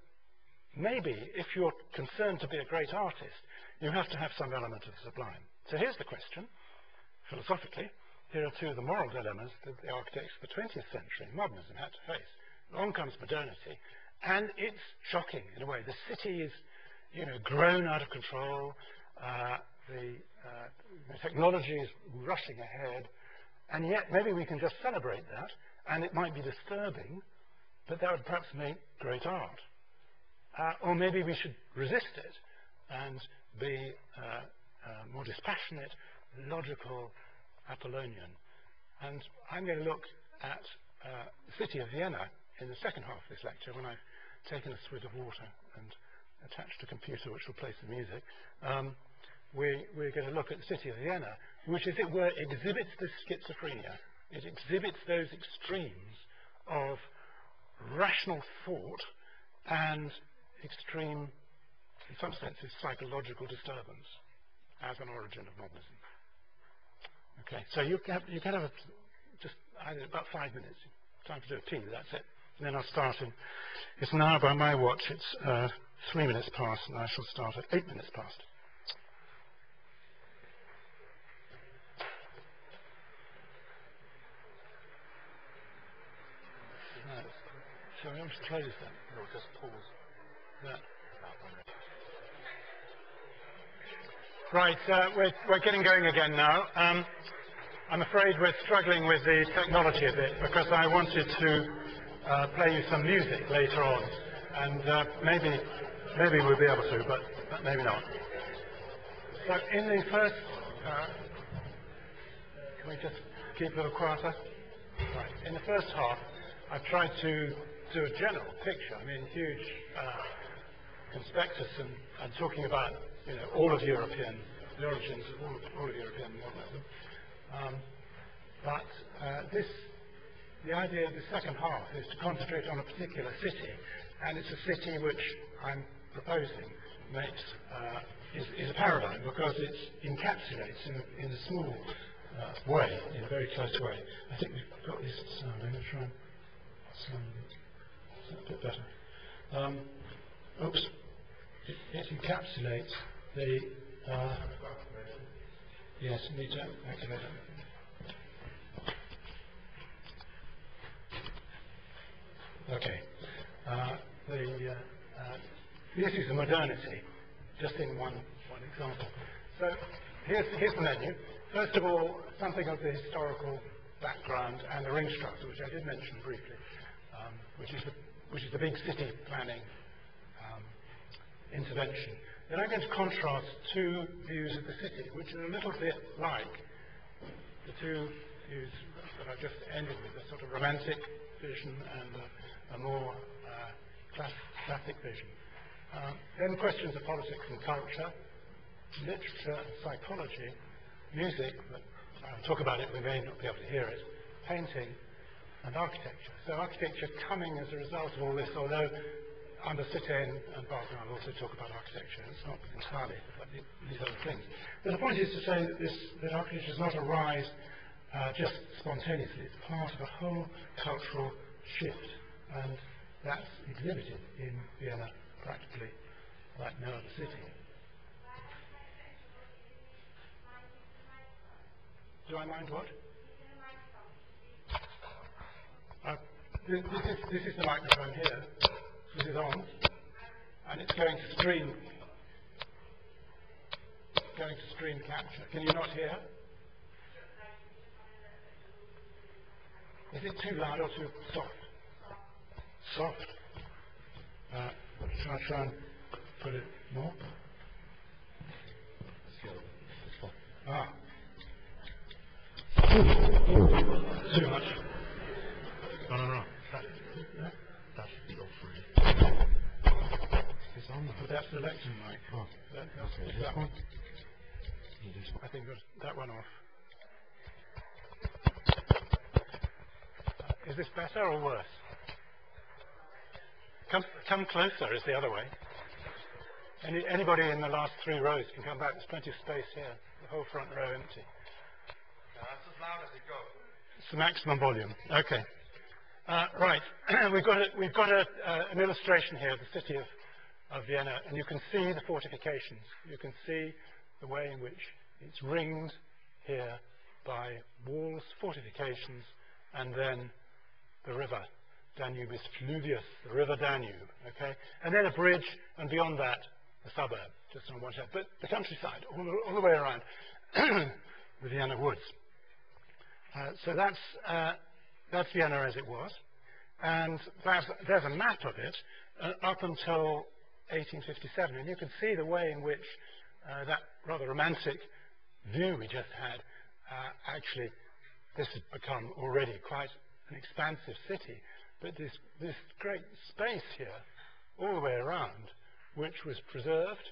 maybe if you're concerned to be a great artist, you have to have some element of sublime. So here's the question, philosophically. Here are two of the moral dilemmas that the architects of the 20th century, modernism, had to face. Along comes modernity, and it's shocking in a way. The city is, grown out of control. The technology is rushing ahead, and yet maybe we can just celebrate that, and it might be disturbing, but that would perhaps make great art. Or maybe we should resist it and be more dispassionate, logical, Apollonian. And I'm going to look at the city of Vienna in the second half of this lecture, when I've taken a swig of water and attached a computer which will play some music. We're going to look at the city of Vienna, which, as it were, exhibits this schizophrenia. It exhibits those extremes of rational thought and extreme, in some senses, psychological disturbance as an origin of modernism. Okay, so you can have just about 5 minutes. Time to do a pee, that's it. And then I'll start in. It's now, by my watch, it's 3 minutes past, and I shall start at 8 minutes past. Shall we just close that? Or just pause. That. Right, we're getting going again now. I'm afraid we're struggling with the technology a bit, because I wanted to play you some music later on, and maybe we'll be able to, but maybe not. So in the first, can we just keep a little quieter? Right. In the first half, I've tried to do a general picture. I mean, huge conspectus and talking about all of the origins of all of European modernism. But the idea of the second half is to concentrate on a particular city, and it's a city which I'm proposing is a paradigm, because it encapsulates in a small way, in a very close way. I think we've got this sound. I'm going to try and sound a bit better. Oops. it encapsulates the yes, need to activate it. Okay. This is the modernity, just in one example. So here's the menu. First of all, something of the historical background and the ring structure, which I did mention briefly, which is the big city planning intervention. Then I'm going to contrast two views of the city, which are a little bit like the two views that I just ended with, a sort of romantic vision and a more classic vision. Then questions of politics and culture, literature, psychology, music, but I'll talk about it, we may not be able to hear it, painting, and architecture. So architecture coming as a result of all this, although under Citaine and Wagner I'll also talk about architecture. It's not entirely like these other things. But the point is to say that architecture does not arise just spontaneously. It's part of a whole cultural shift, and that's exhibited in Vienna practically like no other city. Do I mind what? This is the microphone here. This is on, and it's going to stream capture. Can you not hear? Is it too loud or too soft? Soft. Shall I try and put it more? Ah. Too much. No. Yeah. That's the offering. It's on there. But that's the lecture mic. Oh, okay. Is that one? I think that one off. Is this better or worse? Come closer is the other way. Anybody in the last 3 rows can come back. There's plenty of space here. The whole front row empty. That's as loud as it goes. It's the maximum volume. Okay. Right. we've got an illustration here of the city of Vienna, and you can see the fortifications. You can see the way in which it's ringed here by walls, fortifications, and then the river. Danube is fluvius, the river Danube, okay? And then a bridge, and beyond that, a suburb, just on one side. But the countryside, all the way around, the Vienna woods. So that's Vienna as it was. And there's a map of it up until 1857. And you can see the way in which that rather romantic view we just had, actually, this had become already quite an expansive city. But this great space here, all the way around, which was preserved,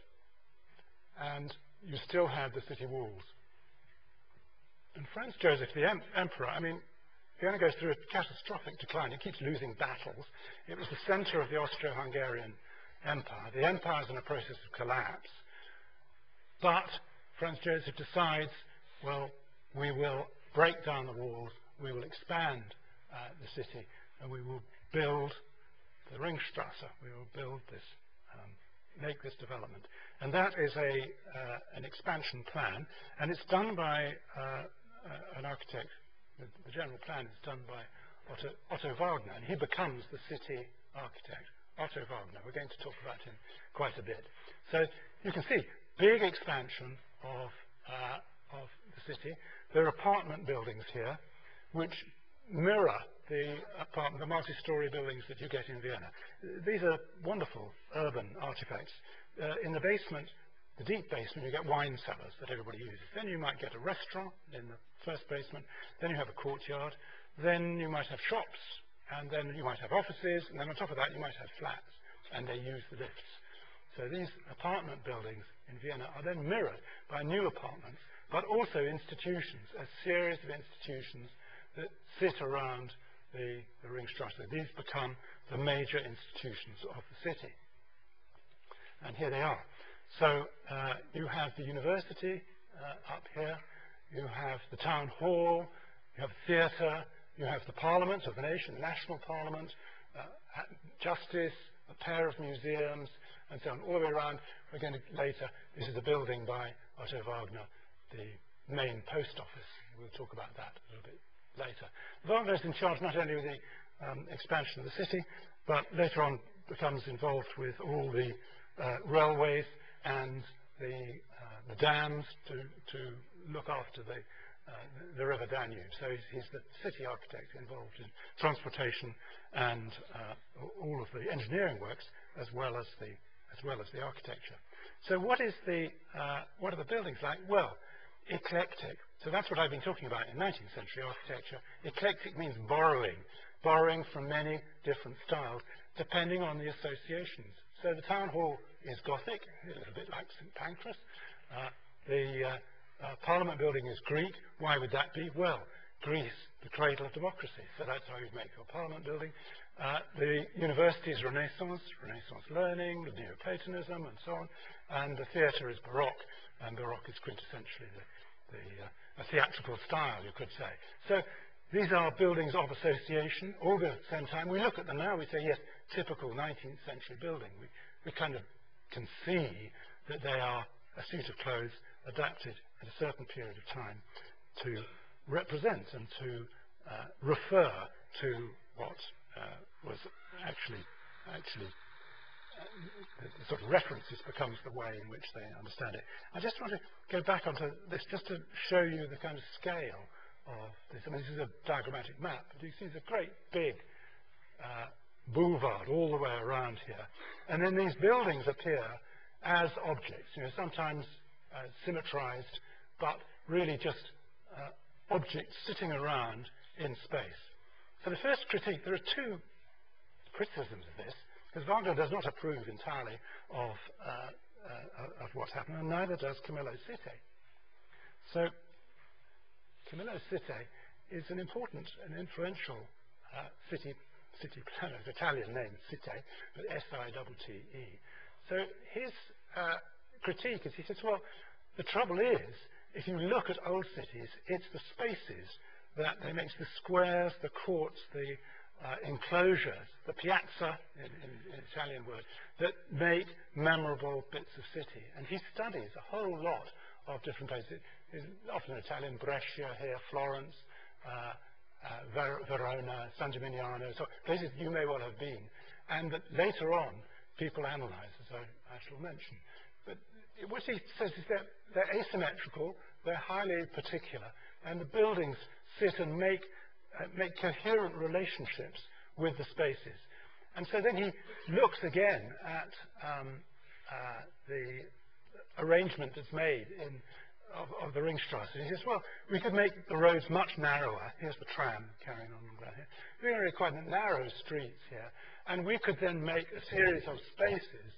and you still had the city walls. And Franz Joseph, the emperor, I mean, Vienna goes through a catastrophic decline. It keeps losing battles. It was the center of the Austro-Hungarian Empire. The empire is in a process of collapse. But Franz Joseph decides, well, we will break down the walls, we will expand the city, and we will build the Ringstrasse. We will build this, make this development. And that is an expansion plan, and it's done by an architect. The general plan is done by Otto Wagner, and he becomes the city architect. Otto Wagner. We're going to talk about him quite a bit. So you can see big expansion of the city. There are apartment buildings here, which mirror the multi-story buildings that you get in Vienna. These are wonderful urban artifacts. In the basement, the deep basement, you get wine cellars that everybody uses. Then you might get a restaurant in the first basement. Then you have a courtyard. Then you might have shops. And then you might have offices. And then on top of that, you might have flats. And they use the lifts. So these apartment buildings in Vienna are then mirrored by new apartments, but also institutions, a series of institutions that sit around the Ringstrasse. These become the major institutions of the city. And here they are. So you have the university up here, you have the town hall, you have the theatre, you have the parliament of the nation, the national parliament, justice, a pair of museums, and so on, all the way around. We're going to later, this is a building by Otto Wagner, the main post office. We'll talk about that a little bit later. Wagner is in charge not only with the expansion of the city, but later on becomes involved with all the railways and the dams to look after the River Danube. So he's the city architect involved in transportation and all of the engineering works as well as the architecture. So what are the buildings like? Well, eclectic. So that's what I've been talking about in 19th century architecture. Eclectic means borrowing from many different styles depending on the associations. So the town hall is Gothic, a little bit like St Pancras. The Parliament building is Greek. Why would that be? Well, Greece, the cradle of democracy. So that's how you make your Parliament building. The university is Renaissance learning, the Neoplatonism, and so on. And the theatre is Baroque, and Baroque is quintessentially a theatrical style, you could say. So these are buildings of association, all at the same time. We look at them now, we say, yes, typical 19th century building. We kind of can see that they are a suit of clothes adapted at a certain period of time to represent and to refer to what was actually the sort of references becomes the way in which they understand it. I just want to go back onto this just to show you the kind of scale of this. I mean, this is a diagrammatic map, but you see there's a great big boulevard all the way around here. And then these buildings appear as objects, sometimes symmetrized, but really just objects sitting around in space. So the first critique, there are two criticisms of this, because Wagner does not approve entirely of what's happened, and neither does Camillo Sitte. So Camillo Sitte is an important and influential city planner, Italian name, Sitte, but S-I-T-T-E. So his critique is, he says, well, the trouble is, if you look at old cities, it's the spaces that they make, the squares, the courts, the enclosures, the piazza, in Italian word, that make memorable bits of city. And he studies a whole lot of different places. It's often Italian, Brescia here, Florence, Verona, San Gimignano, so places you may well have been, and that later on people analyze, as I shall mention. But what he says is that they're asymmetrical, they're highly particular, and the buildings sit and make coherent relationships with the spaces. And so then he looks again at the arrangement that's made of the Ringstrasse. And he says, well, we could make the roads much narrower. Here's the tram carrying on down here. We're going to quite narrow streets here. And we could then make a series of spaces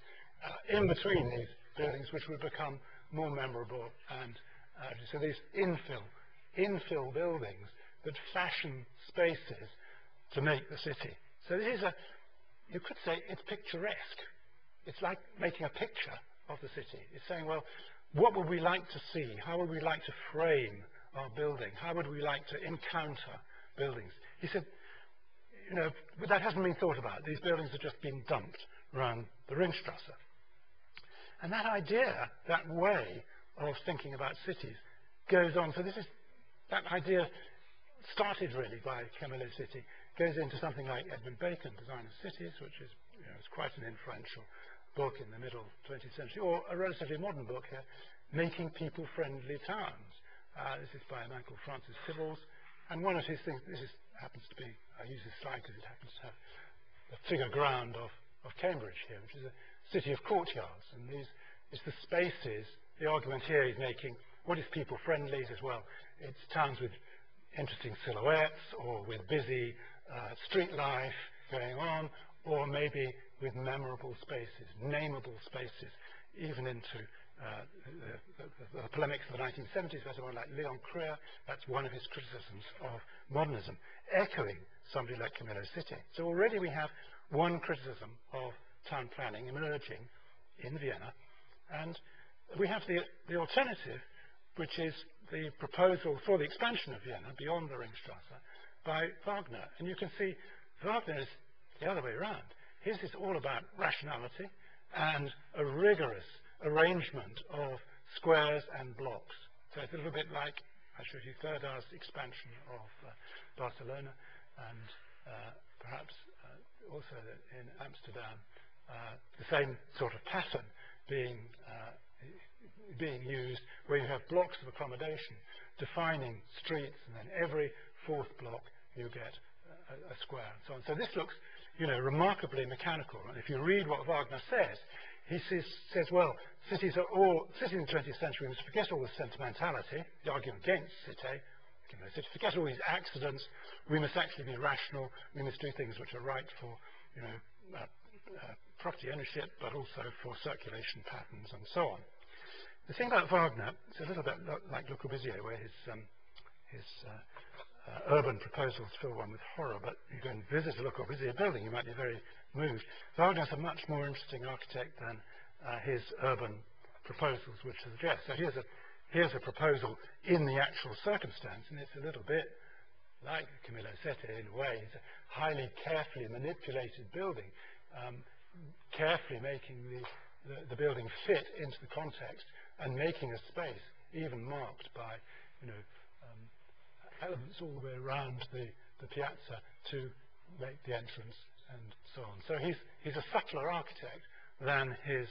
in between these buildings which would become more memorable. And so these infill buildings that fashion spaces to make the city. So this is you could say it's picturesque. It's like making a picture of the city. It's saying, well, what would we like to see? How would we like to frame our building? How would we like to encounter buildings? He said, but that hasn't been thought about. These buildings have just been dumped around the Ringstrasse. And that idea, that way of thinking about cities goes on. So that idea started really by Camillo Sitte, goes into something like Edmund Bacon, Design of Cities, which is it's quite an influential book in the middle 20th century, or a relatively modern book here, Making People-Friendly Towns. This is by a man called Francis Tibbles, and one of his things, happens to be, I use this slide because it happens to have the figure ground of Cambridge here, which is a city of courtyards, and it's the spaces, the argument here he's making, what is people-friendly as well? It's towns with interesting silhouettes, or with busy street life going on, or maybe with memorable spaces, nameable spaces, even into the polemics of the 1970s, there's someone like Leon Krier, that's one of his criticisms of modernism, echoing somebody like Camillo Sitte. So already we have one criticism of town planning emerging in Vienna, and we have the alternative, which is the proposal for the expansion of Vienna beyond the Ringstrasse by Wagner. And you can see Wagner is the other way around. His is all about rationality and a rigorous arrangement of squares and blocks. So it's a little bit like, I showed you Thurdar's expansion of Barcelona, and perhaps also in Amsterdam, the same sort of pattern being used, where you have blocks of accommodation defining streets, and then every fourth block you get a square, and so on. So this looks, remarkably mechanical. And if you read what Wagner says, he says, well, cities in the 20th century, we must forget all the sentimentality, the argument against city, forget all these accidents, we must actually be rational, we must do things which are right for, property ownership, but also for circulation patterns and so on. The thing about Wagner, it's a little bit like Le Corbusier, where his urban proposals fill one with horror, but you go and visit a Le Corbusier building, you might be very moved. Wagner's a much more interesting architect than his urban proposals would suggest. So here's a proposal in the actual circumstance, and it's a little bit like Camillo Sette in a way. It's a highly carefully manipulated building, carefully making the building fit into the context and making a space even marked by elements all the way around the piazza to make the entrance and so on. So he's a subtler architect than his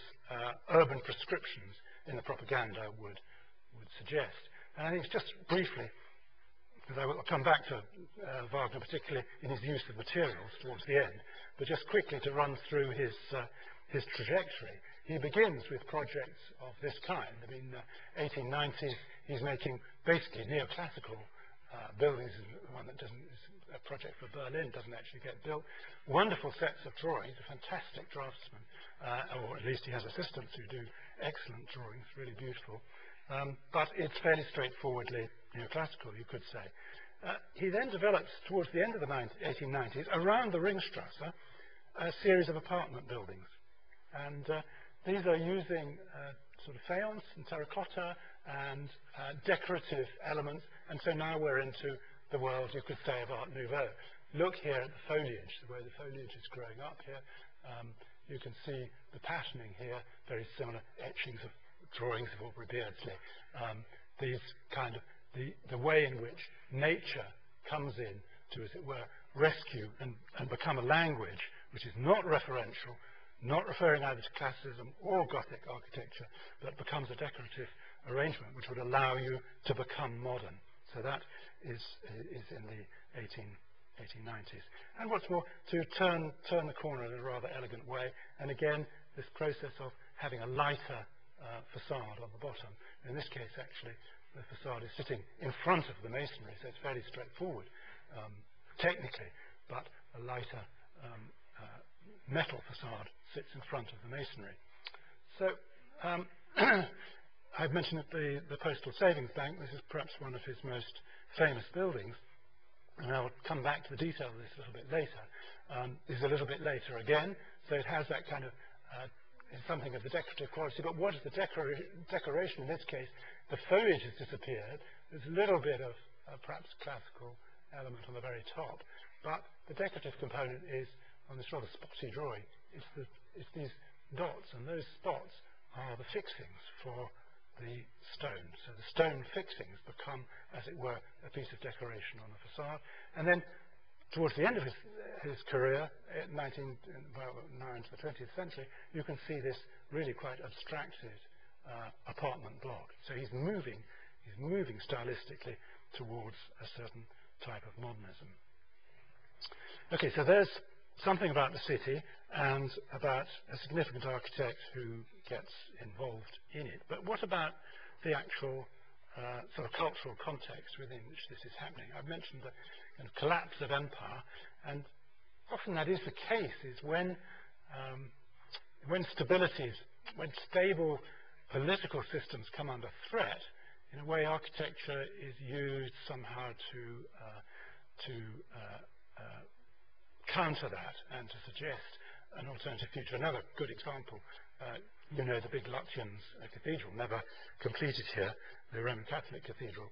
urban prescriptions in the propaganda would suggest. And I think just briefly, because I will come back to Wagner, particularly in his use of materials towards the end, but just quickly to run through his trajectory. He begins with projects of this kind. I mean, 1890s, he's making basically neoclassical buildings. One that is a project for Berlin, doesn't actually get built. Wonderful sets of drawings, a fantastic draftsman, or at least he has assistants who do excellent drawings, really beautiful. But it's fairly straightforwardly neoclassical, you could say. He then develops, towards the end of the 1890s, around the Ringstrasse, a series of apartment buildings. And these are using sort of faience and terracotta and decorative elements. And so now we're into the world, you could say, of Art Nouveau. Look here at the foliage, the way the foliage is growing up here. You can see the patterning here, very similar etchings of drawings of Aubrey Beardsley. These kind of, the way in which nature comes in to, as it were, rescue and become a language which is not referential, not referring either to classicism or Gothic architecture, but becomes a decorative arrangement which would allow you to become modern. So that is in the 1890s. And what's more, to turn the corner in a rather elegant way, and again, this process of having a lighter facade on the bottom. In this case, actually, the facade is sitting in front of the masonry, so it's fairly straightforward technically, but a lighter metal facade sits in front of the masonry. So I've mentioned that the Postal Savings Bank, this is perhaps one of his most famous buildings, and I'll come back to the detail of this a little bit later. This is a little bit later again, so it has that kind of something of the decorative quality, but what is the decoration in this case? The foliage has disappeared. There's a little bit of perhaps classical element on the very top, but the decorative component is on this rather spotty drawing. It's these dots, and those spots are the fixings for the stone. So the stone fixings become, as it were, a piece of decoration on the facade. And then towards the end of his career, now into the 20th century, you can see this really quite abstracted apartment block. So he's moving stylistically towards a certain type of modernism. Okay, so there's something about the city and about a significant architect who gets involved in it. But what about the actual sort of cultural context within which this is happening? I've mentioned the kind of collapse of empire, and often that is the case, is when stable political systems come under threat, in a way architecture is used somehow to counter that and to suggest an alternative future. Another good example, the big Lutyens Cathedral, never completed here, the Roman Catholic Cathedral.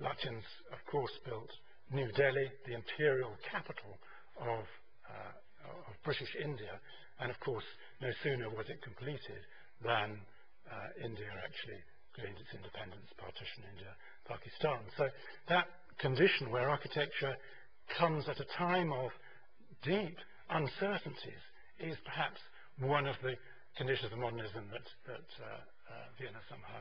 Lutyens, of course, built New Delhi, the imperial capital of British India, and of course no sooner was it completed than India actually gained its independence, partition India, Pakistan. So that condition where architecture comes at a time of deep uncertainties is perhaps one of the conditions of modernism that Vienna somehow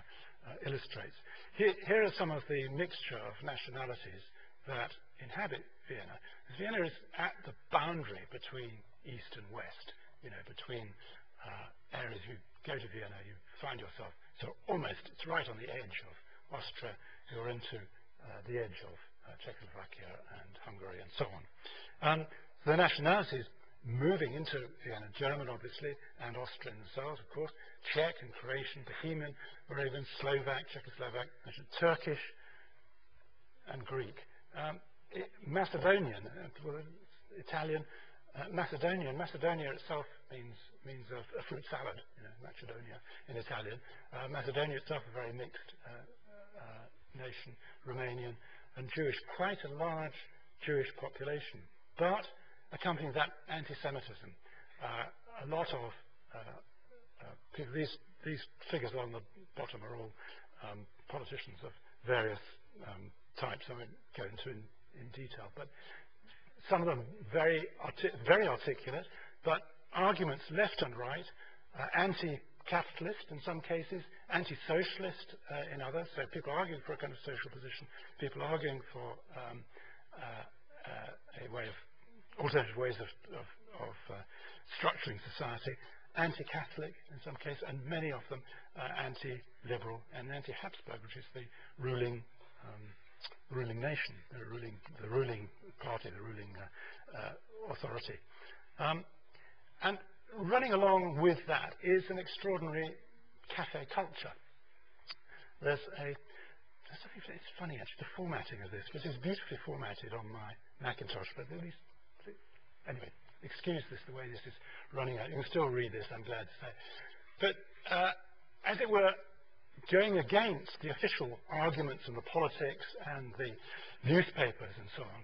illustrates. Here are some of the mixture of nationalities that inhabit Vienna. Vienna is at the boundary between East and West, between areas. You go to Vienna, you find yourself, it's right on the edge of Austria, you're into the edge of Czechoslovakia and Hungary and so on. The nationalities moving into Vienna, German obviously, and Austrian themselves, of course, Czech and Croatian, Bohemian, or even Slovak, Czechoslovak, Turkish, and Greek. Macedonian, Italian, Macedonia itself means a fruit salad, Macedonia in Italian. Macedonia itself a very mixed nation, Romanian and Jewish, quite a large Jewish population, but accompanying that anti-Semitism. A lot of people, these figures on the bottom are all politicians of various types. I won't go into in detail, but some of them very articulate, but arguments left and right, anti-capitalist in some cases, anti-socialist in others. So people arguing for a kind of social position, people arguing for a way of alternative ways of structuring society, anti-Catholic in some cases, and many of them anti-liberal and anti-Habsburg, which is the ruling nation, the ruling party, the ruling authority. And running along with that is an extraordinary cafe culture. It's funny actually, the formatting of this, which is beautifully formatted on my Macintosh, but at least, anyway, excuse this, the way this is running out. You can still read this, I'm glad to say. But as it were, going against the official arguments and the politics and the newspapers and so on,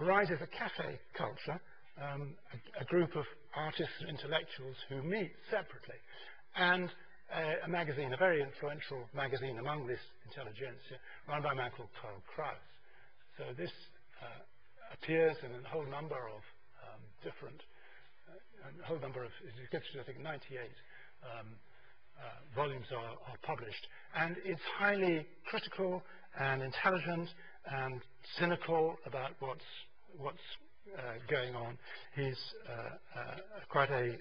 arises a cafe culture, a group of artists and intellectuals who meet separately, and a magazine, a very influential magazine among this intelligentsia, run by a man called Karl Kraus. So this appears in a whole number of it gets to, I think, 98 volumes are published, and it's highly critical and intelligent and cynical about what's going on. He's quite a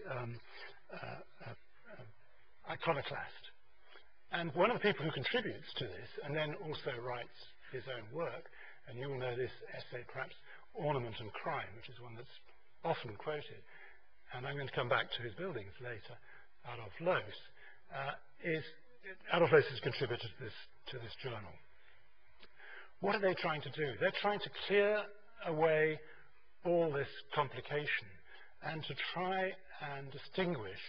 iconoclast, and one of the people who contributes to this and then also writes his own work, and you will know this essay perhaps, Ornament and Crime, which is one that's often quoted, and I'm going to come back to his buildings later, Adolf Loos. Adolf Loos has contributed to this journal. What are they trying to do? They're trying to clear away all this complication and to try and distinguish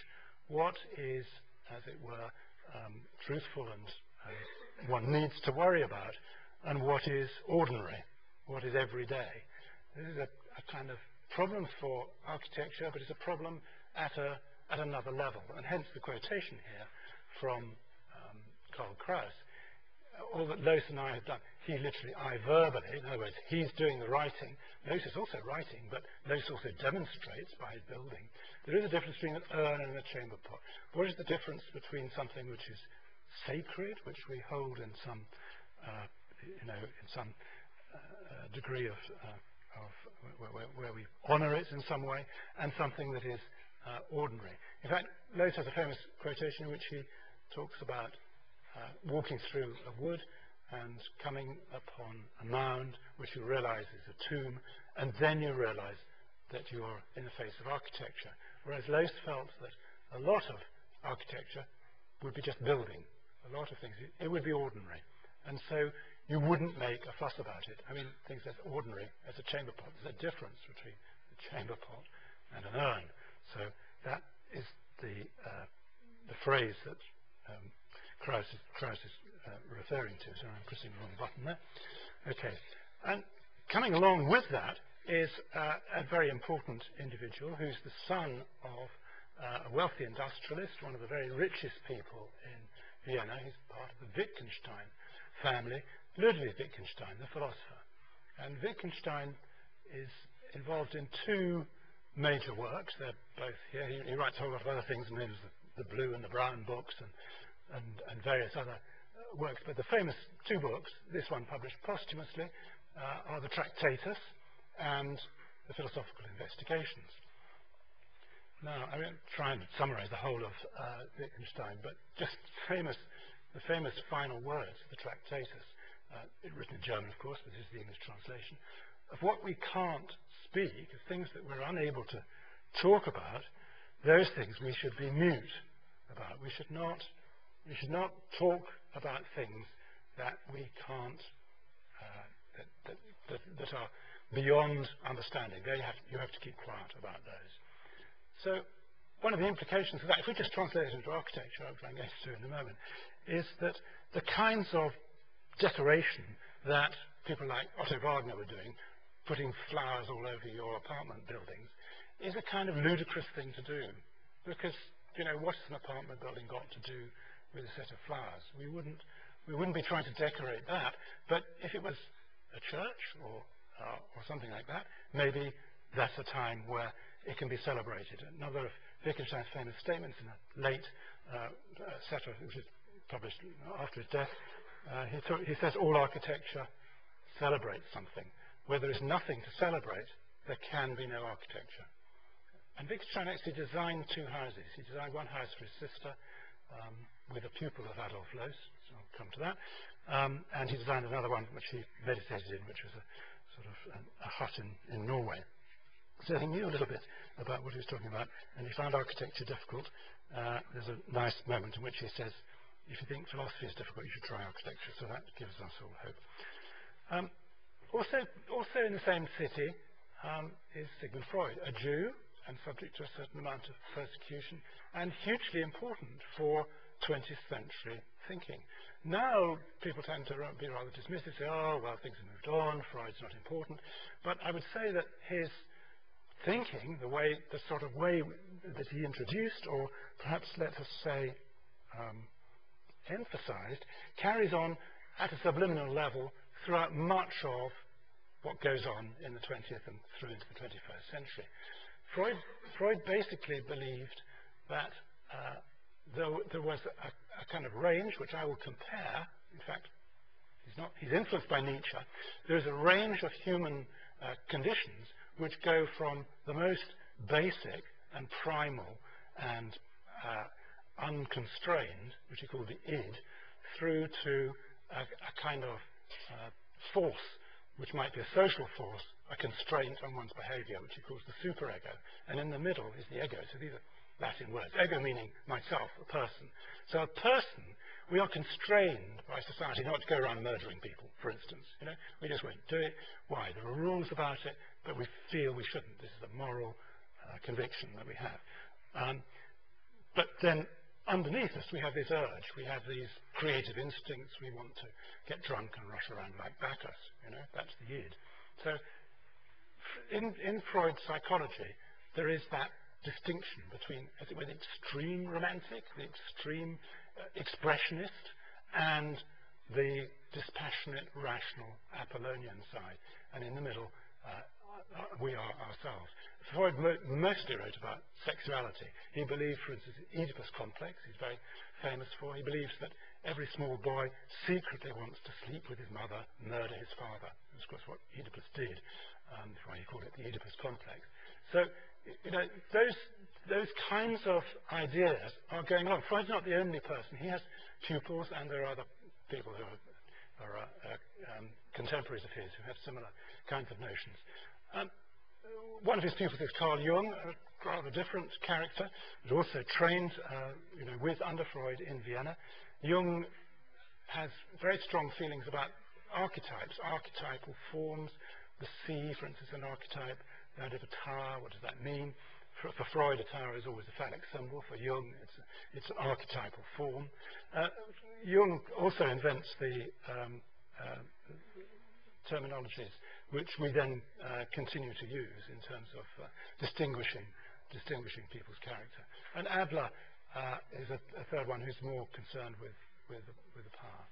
what is, as it were, truthful and one needs to worry about, and what is ordinary, what is everyday. This is a kind of problem for architecture, but it's a problem at another level, and hence the quotation here from Karl Kraus. All that Loos and I have done, he literally, I verbally, in other words, he's doing the writing. Loos is also writing, but Loos also demonstrates by his building. There is a difference between an urn and a chamber pot. What is the difference between something which is sacred, which we hold in some, in some degree of where we honor it in some way, and something that is ordinary? In fact, Loos has a famous quotation in which he talks about walking through a wood and coming upon a mound which you realize is a tomb, and then you realize that you are in the face of architecture. Whereas Loos felt that a lot of architecture would be just building. A lot of things, it would be ordinary. And so you wouldn't make a fuss about it. I mean, things as ordinary as a chamber pot. There's a difference between a chamber pot and an urn. So that is the phrase that Kraus is referring to. So I'm pressing the wrong button there. Okay. And coming along with that is a very important individual who's the son of a wealthy industrialist, one of the very richest people in Vienna. He's part of the Wittgenstein family. Ludwig Wittgenstein, the philosopher. And Wittgenstein is involved in two major works. They're both here. He writes a whole lot of other things, and there's the Blue and the Brown books and various other works. But the famous two books, this one published posthumously, are the Tractatus and the Philosophical Investigations. Now, I won't try and summarize the whole of Wittgenstein, but just the famous final words, the Tractatus, written in German, of course, but this is the English translation, of what we can't speak, of things that we're unable to talk about, those things we should be mute about. We should not talk about things that we can't, that are beyond understanding. You have to keep quiet about those. So one of the implications of that, if we just translate it into architecture, which I'm going to do in a moment, is that the kinds of decoration that people like Otto Wagner were doing, putting flowers all over your apartment buildings, is a kind of ludicrous thing to do. Because, what has an apartment building got to do with a set of flowers? We wouldn't be trying to decorate that. But if it was a church or something like that, maybe that's a time where it can be celebrated. Another of Wittgenstein's famous statements in a late set which was published after his death, he says all architecture celebrates something. Where there is nothing to celebrate, there can be no architecture. And Wittgenstein actually designed two houses. He designed one house for his sister with a pupil of Adolf Loos, so I'll come to that. And he designed another one which he meditated in, which was a sort of a hut in Norway. So he knew a little bit about what he was talking about, and he found architecture difficult. There's a nice moment in which he says, if you think philosophy is difficult, you should try architecture. So that gives us all hope. Also in the same city is Sigmund Freud, a Jew and subject to a certain amount of persecution, and hugely important for 20th century thinking. Now people tend to be rather dismissive, say, oh, well, things have moved on, Freud's not important. But I would say that his thinking, the sort of way that he introduced, or perhaps let us say emphasized, carries on at a subliminal level throughout much of what goes on in the 20th and through into the 21st century. Freud basically believed that there was a kind of range which I will compare. In fact, he's influenced by Nietzsche. There is a range of human conditions which go from the most basic and primal and unconstrained, which he called the id, through to a kind of force, which might be a social force, a constraint on one's behavior, which he calls the superego. And in the middle is the ego. So these are Latin words. Ego meaning myself, a person. So a person, we are constrained by society not to go around murdering people, for instance. We just won't do it. Why? There are rules about it, but we feel we shouldn't. This is a moral conviction that we have. But then underneath us, we have this urge. We have these creative instincts. We want to get drunk and rush around like Bacchus. That's the id. So in Freud's psychology, there is that distinction between, as it were, the extreme romantic, the extreme expressionist, and the dispassionate, rational, Apollonian side. And in the middle, we are ourselves. Freud mostly wrote about sexuality. He believed, for instance, the Oedipus complex, he's very famous for. He believes that every small boy secretly wants to sleep with his mother, murder his father. That's, of course, what Oedipus did. That's why he called it the Oedipus complex. So, those kinds of ideas are going on. Freud's not the only person. He has pupils, and there are other people who are contemporaries of his who have similar kinds of notions. One of his pupils is Carl Jung, a rather different character, but also trained under Freud in Vienna. Jung has very strong feelings about archetypes, archetypal forms. The sea, for instance, an archetype. The idea of a tower, what does that mean? For Freud, a tower is always a phallic symbol. For Jung, it's an archetypal form. Jung also invents the terminologies which we then continue to use in terms of distinguishing distinguishing people's character. And Adler is a third one who's more concerned with the power.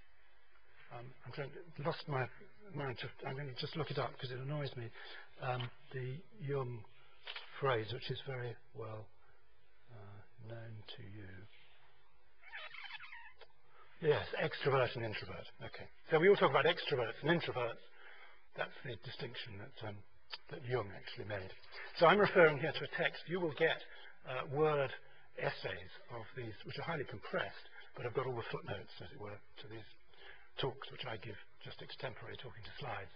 Lost my mind. I'm going to just look it up because it annoys me. The Jung phrase, which is very well known to you. Yes, extrovert and introvert. Okay. So we all talk about extroverts and introverts. That's the distinction that Jung actually made. So I'm referring here to a text. You will get word essays of these, which are highly compressed, but I've got all the footnotes, as it were, to these talks, which I give just extemporary, talking to slides.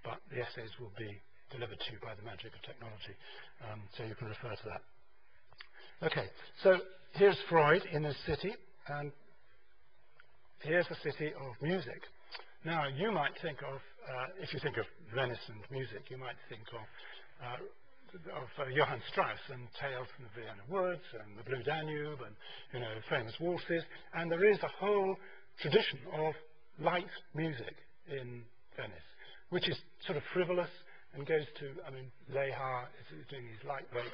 But the essays will be delivered to you by the magic of technology, so you can refer to that. Okay, so here's Freud in this city, and here's the city of music. Now, you might think of, if you think of Venice and music, you might think of Johann Strauss and Tales from the Vienna Woods and the Blue Danube and, famous waltzes. And there is a whole tradition of light music in Venice, which is sort of frivolous and goes to, Leha is doing these lightweight.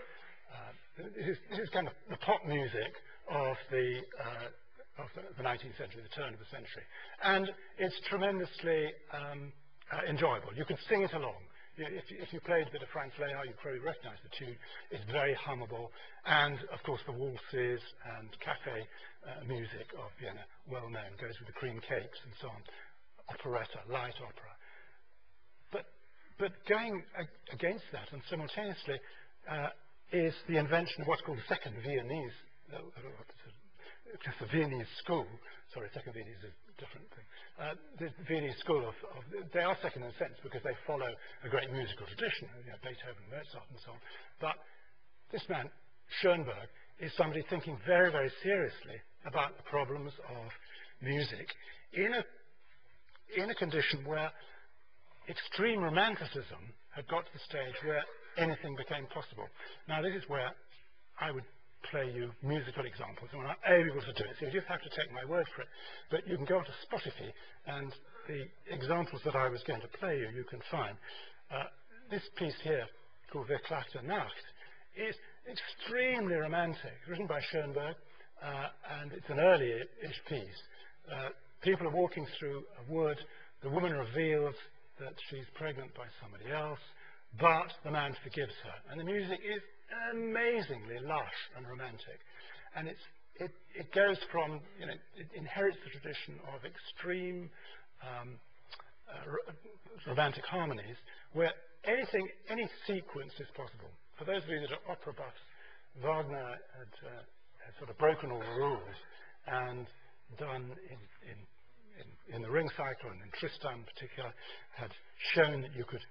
This is kind of the pop music of the 19th century, the turn of the century. And it's tremendously enjoyable. You can sing it along. If you played a bit of Franz Lehár, you probably recognize the tune. It's very hummable. And, of course, the waltzes and cafe music of Vienna, well known, goes with the cream cakes and so on. Operetta, light opera. But going against that, and simultaneously, is the invention of what's called the Second Viennese, the Viennese school. Sorry, Second Viennese is a different thing. The Viennese school they are second in a sense because they follow a great musical tradition, Beethoven, Mozart, and so on. But this man, Schoenberg, is somebody thinking very, very seriously about the problems of music in a condition where extreme romanticism had got to the stage where anything became possible. Now, this is where I would play you musical examples, and we're not able to do it, so you just have to take my word for it. But you can go to Spotify, and the examples that I was going to play you can find. This piece here, called Verklagte Nacht, is extremely romantic, written by Schoenberg, and it's an early-ish piece. People are walking through a wood. The woman reveals that she's pregnant by somebody else, but the man forgives her. And the music is amazingly lush and romantic. And it goes from, it inherits the tradition of extreme romantic harmonies where any sequence is possible. For those of you that are opera buffs, Wagner had sort of broken all the rules and done in the Ring Cycle and in Tristan in particular, had shown that you could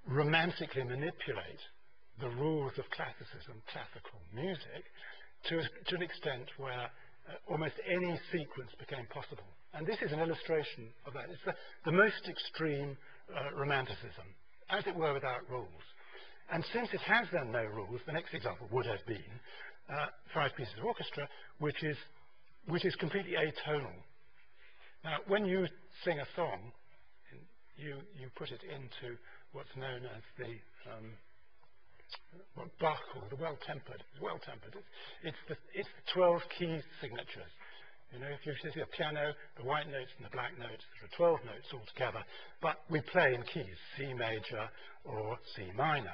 romantically manipulate the rules of classicism, classical music, to an extent where almost any sequence became possible. And this is an illustration of that. It's the most extreme romanticism, as it were, without rules. And since it has then no rules, the next example would have been 5 pieces of orchestra, which is completely atonal. Now, when you sing a song, you put it into what's known as what Bach called the well-tempered. It's the 12 key signatures. If you see a piano, the white notes and the black notes, there are 12 notes altogether, but we play in keys, C major or C minor,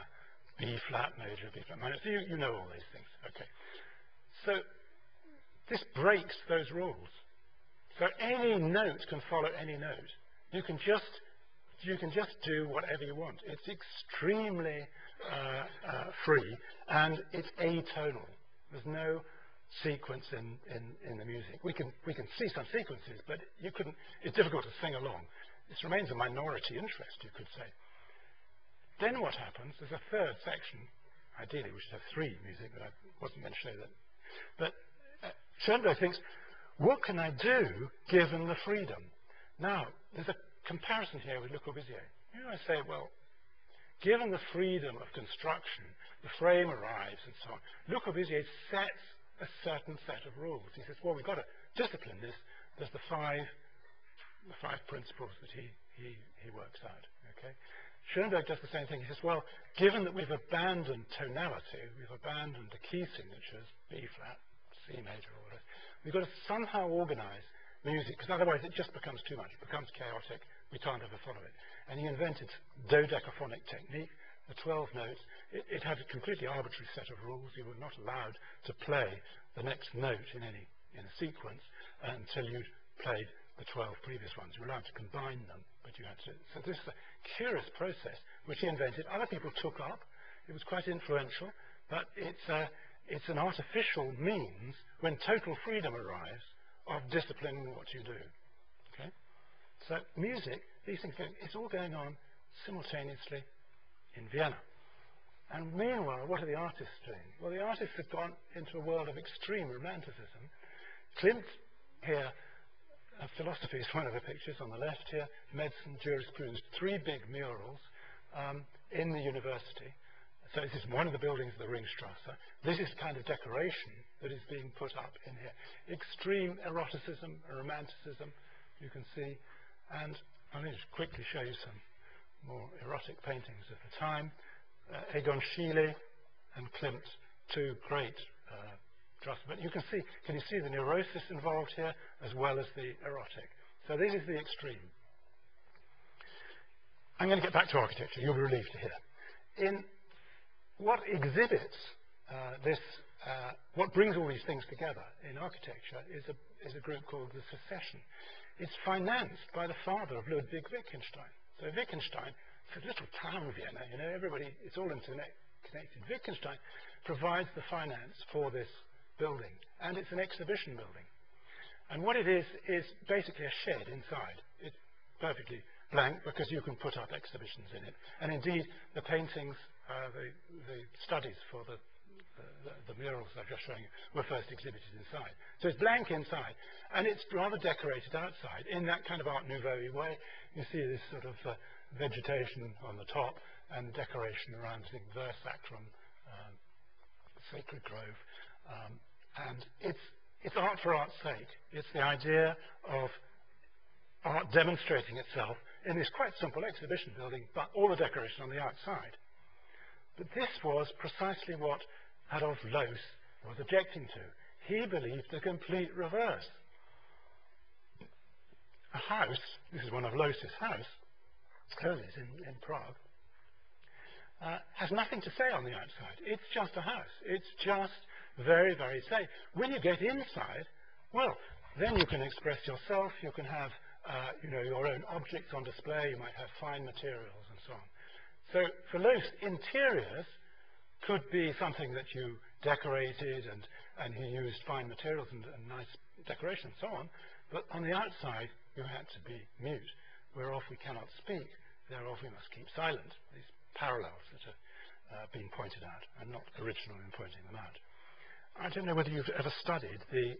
B flat major, B flat minor. So you know all these things. Okay. So this breaks those rules. So any note can follow any note. You can just do whatever you want. It's extremely free, and it's atonal. There's no sequence in the music. We can see some sequences, but it's difficult to sing along. This remains a minority interest, you could say. Then what happens? There's a third section. Ideally, we should have 3 music, but I wasn't going to show that. But Schoenberg thinks, what can I do given the freedom? Now, there's a comparison here with Le Corbusier. I say, well, given the freedom of construction, the frame arrives and so on. Le Corbusier sets a certain set of rules. He says, well, we've got to discipline this. There's the five principles that he works out. Okay? Schoenberg does the same thing. He says, well, given that we've abandoned tonality, we've abandoned the key signatures, B flat, C major, or whatever, we've got to somehow organize music, because otherwise it just becomes too much. It becomes chaotic. We can't ever follow it. And he invented dodecaphonic technique, the 12 notes. It had a completely arbitrary set of rules. You were not allowed to play the next note in a sequence until you'd played the 12 previous ones. You were allowed to combine them, but you had to. So this is a curious process which he invented. Other people took up. It was quite influential, but it's an artificial means when total freedom arrives of disciplining what you do. Okay? So music, these things, it's all going on simultaneously in Vienna. And meanwhile, what are the artists doing? Well, the artists have gone into a world of extreme romanticism. Klimt here, philosophy is one of the pictures on the left here, medicine, jurisprudence, 3 big murals in the university. So this is one of the buildings of the Ringstrasse. This is the kind of decoration that is being put up in here. Extreme eroticism, romanticism, you can see. And I'll just quickly show you some more erotic paintings of the time. Egon Schiele and Klimt, 2 great drafts. But you can you see the neurosis involved here as well as the erotic? So this is the extreme. I'm going to get back to architecture. You'll be relieved to hear. What exhibits what brings all these things together in architecture is a group called the Secession. It's financed by the father of Ludwig Wittgenstein. So Wittgenstein, it's a little town, Vienna, everybody, it's all interconnected. Wittgenstein provides the finance for this building, and it's an exhibition building. And what it is basically a shed inside. It's perfectly blank because you can put up exhibitions in it. And indeed, the paintings, the studies for the murals I've just shown you were first exhibited inside. So it's blank inside, and it's rather decorated outside in that kind of Art Nouveau way. You see this sort of vegetation on the top and decoration around the Versacrum, Sacred Grove. And it's art for art's sake. It's the idea of art demonstrating itself in this quite simple exhibition building, but all the decoration on the outside. But this was precisely what Adolf Loos was objecting to. He believed the complete reverse. A house, this is one of Loos's houses in Prague, has nothing to say on the outside. It's just a house. It's just very, very safe. When you get inside, well, then you can express yourself. You can have your own objects on display. You might have fine materials and so on. So for Loos, interiors could be something that you decorated, and he used fine materials and nice decoration and so on. But on the outside, you had to be mute. Whereof we cannot speak, thereof we must keep silent. These parallels that are being pointed out, and not original in pointing them out. I don't know whether you've ever studied the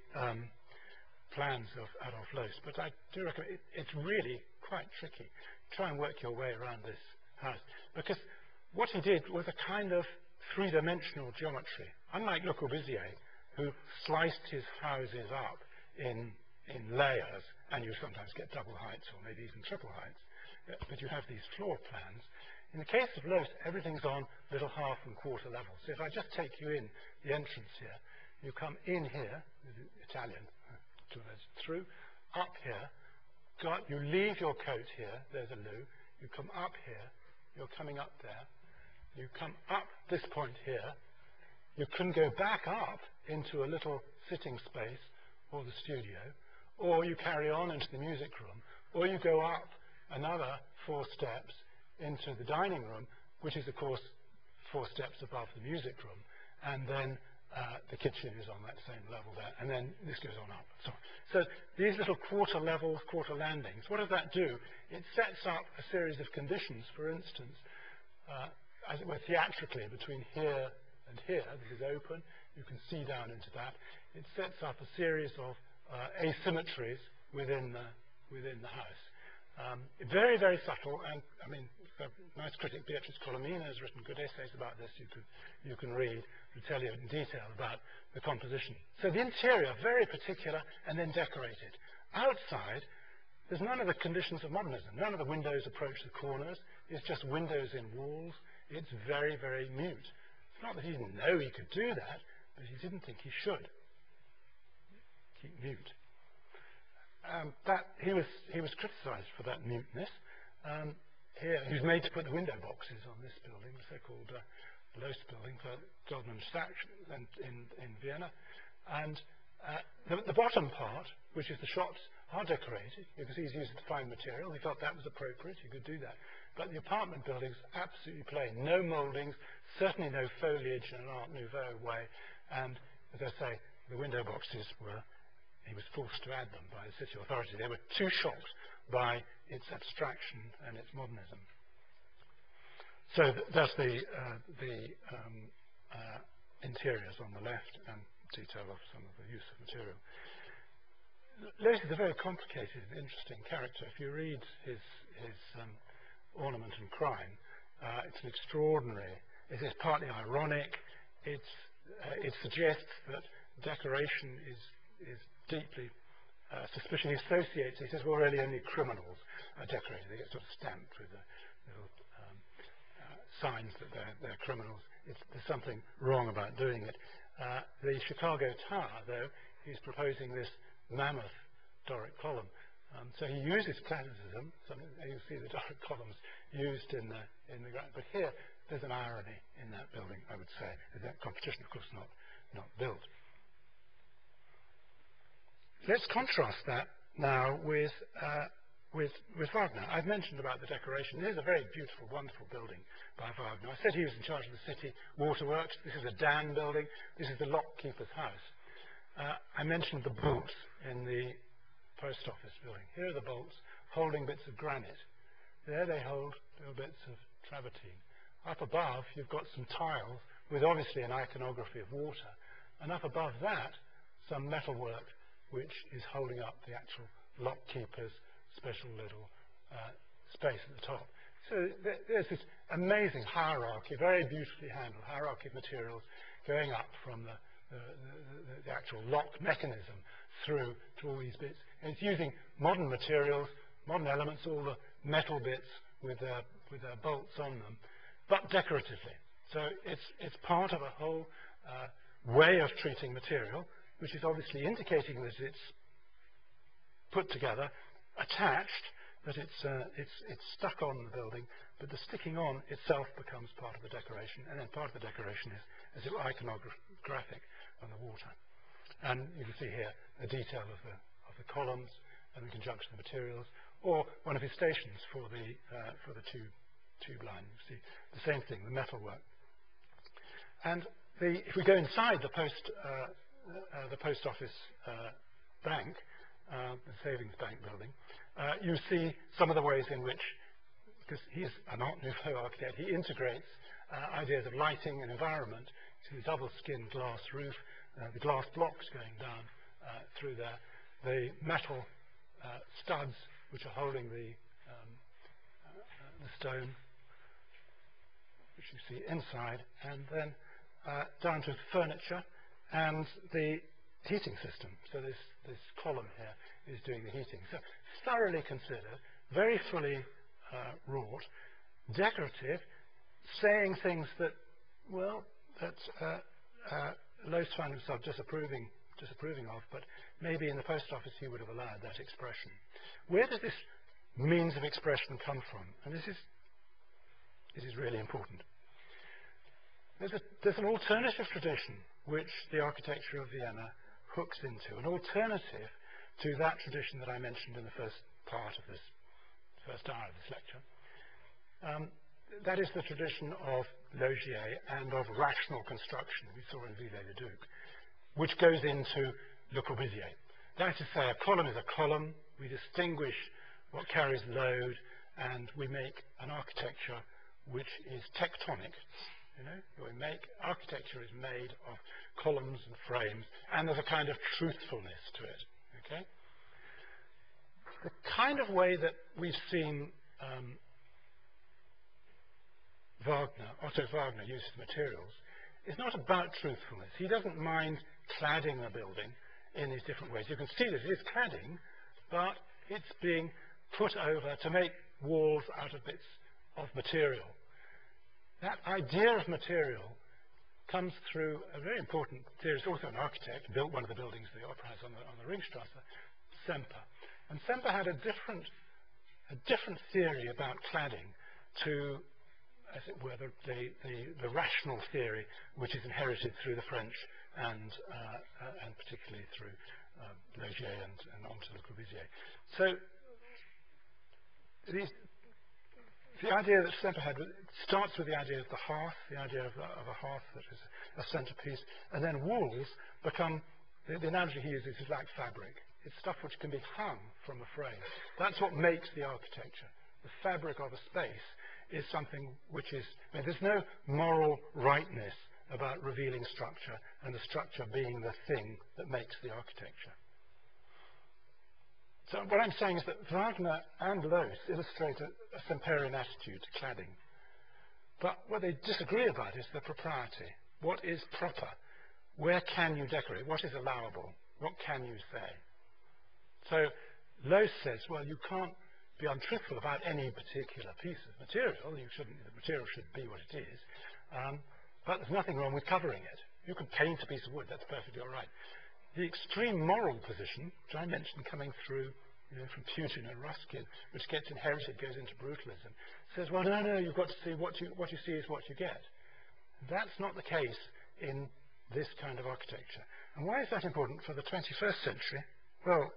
plans of Adolf Loos, but I do recommend it's really quite tricky. Try and work your way around this house, because what he did was a kind of 3-dimensional geometry. Unlike Le Corbusier, who sliced his houses up in layers, and you sometimes get double heights or maybe even triple heights, but you have these floor plans. In the case of Loos, everything's on little half and quarter levels. So if I just take you in the entrance here, you come in here, Italian, through, up here, you leave your coat here, there's a loo, you come up here, you're coming up there, you come up this point here, you can go back up into a little sitting space or the studio, or you carry on into the music room, or you go up another 4 steps into the dining room, which is, of course, 4 steps above the music room, and then the kitchen is on that same level there, and then this goes on up. So these little quarter levels, quarter landings, what does that do? It sets up a series of conditions, for instance, as it were theatrically, between here and here. This is open. You can see down into that. It sets up a series of asymmetries within the house. Very, very subtle, and I mean, a nice critic, Beatrice Colomina, has written good essays about this. You can read to tell you in detail about the composition. So the interior, very particular, and then decorated. Outside, there's none of the conditions of modernism. None of the windows approach the corners. It's just windows in walls. It's very, very mute. It's not that he didn't know he could do that, but he didn't think he should. Keep mute. He was criticised for that muteness. Here, he was made to put the window boxes on this building, the so-called Loos building for Goldman Sachs in Vienna. And the bottom part, which is the shops, are decorated because he's used fine material. He felt that was appropriate. He could do that. But the apartment buildings, absolutely plain. No mouldings, certainly no foliage in an Art Nouveau way. And, as I say, the window boxes he was forced to add them by the city authority. They were too shocked by its abstraction and its modernism. So that's the interiors on the left and detail of some of the use of material. Loos is a very complicated and interesting character. If you read his Ornament and Crime, it's an extraordinary. It is partly ironic. It suggests that decoration is deeply suspicion. He associates. He says, well, really only criminals are decorated. They get sort of stamped with the little signs that they're criminals. There's something wrong about doing it. The Chicago Tower, though, he's proposing this mammoth Doric column. So he uses classicism. You'll see the Doric columns used in the ground. But here, there's an irony in that building, I would say. That competition, of course, not built. Let's contrast that now with Wagner. I've mentioned about the decoration. This is a very beautiful, wonderful building by Wagner. I said he was in charge of the city waterworks. This is a Dan building. This is the lockkeeper's house. I mentioned the bolts in the post office building. Here are the bolts holding bits of granite. There they hold little bits of travertine. Up above, you've got some tiles with obviously an iconography of water. And up above that, some metalwork which is holding up the actual lockkeeper's special little space at the top. So there's this amazing hierarchy, very beautifully handled hierarchy of materials going up from the actual lock mechanism through to all these bits. And it's using modern materials, modern elements, all the metal bits with their bolts on them, but decoratively. So it's part of a whole way of treating material, which is obviously indicating that it's put together, attached, that it's stuck on the building, but the sticking on itself becomes part of the decoration, and then part of the decoration is iconographic on the water. And you can see here a detail of the columns and the conjunction of materials, or one of his stations for the tube line. You see the same thing, the metalwork. And if we go inside the post office bank, the savings bank building, you see some of the ways in which, because he is an Art Nouveau architect, he integrates ideas of lighting and environment to the double-skinned glass roof, the glass blocks going down through there, the metal studs which are holding the stone, which you see inside, and then down to furniture and the heating system. So this column here is doing the heating. So thoroughly considered, very fully wrought, decorative, saying things that, well, that Loos found himself disapproving of, but maybe in the post office he would have allowed that expression. Where does this means of expression come from? And this is really important. There's an alternative tradition which the architecture of Vienna hooks into, an alternative to that tradition that I mentioned in the first part of this first hour of this lecture. That is the tradition of Laugier and of rational construction we saw in Viollet-le-Duc, which goes into Le Corbusier. That is to say, a column is a column. We distinguish what carries load, and we make an architecture which is tectonic. Architecture is made of columns and frames, and there's a kind of truthfulness to it. Okay? The kind of way that we've seen Otto Wagner use materials is not about truthfulness. He doesn't mind cladding a building in these different ways. You can see that it is cladding, but it's being put over to make walls out of bits of material. That idea of material comes through a very important theorist, also an architect, built one of the buildings the opera has on the Ringstrasse, Semper. And Semper had a different theory about cladding to, as it were, the rational theory which is inherited through the French and particularly through Laugier and on to Le Corbusier. So the idea that Semper had starts with the idea of the hearth, the idea of a hearth that is a centerpiece, and then walls become, the analogy he uses is like fabric. It's stuff which can be hung from a frame. That's what makes the architecture. The fabric of a space is something which is, I mean, there's no moral rightness about revealing structure and the structure being the thing that makes the architecture. So what I'm saying is that Wagner and Loos illustrate a Semperian attitude to cladding. But what they disagree about is the propriety. What is proper? Where can you decorate? What is allowable? What can you say? So Loos says, well, you can't be untruthful about any particular piece of material. The material should be what it is. But there's nothing wrong with covering it. You can paint a piece of wood. That's perfectly all right. The extreme moral position, which I mentioned coming through from Putin and Ruskin, which gets inherited, goes into brutalism, says, well, no, you've got to see what you see is what you get. That's not the case in this kind of architecture. And why is that important for the 21st century? Well,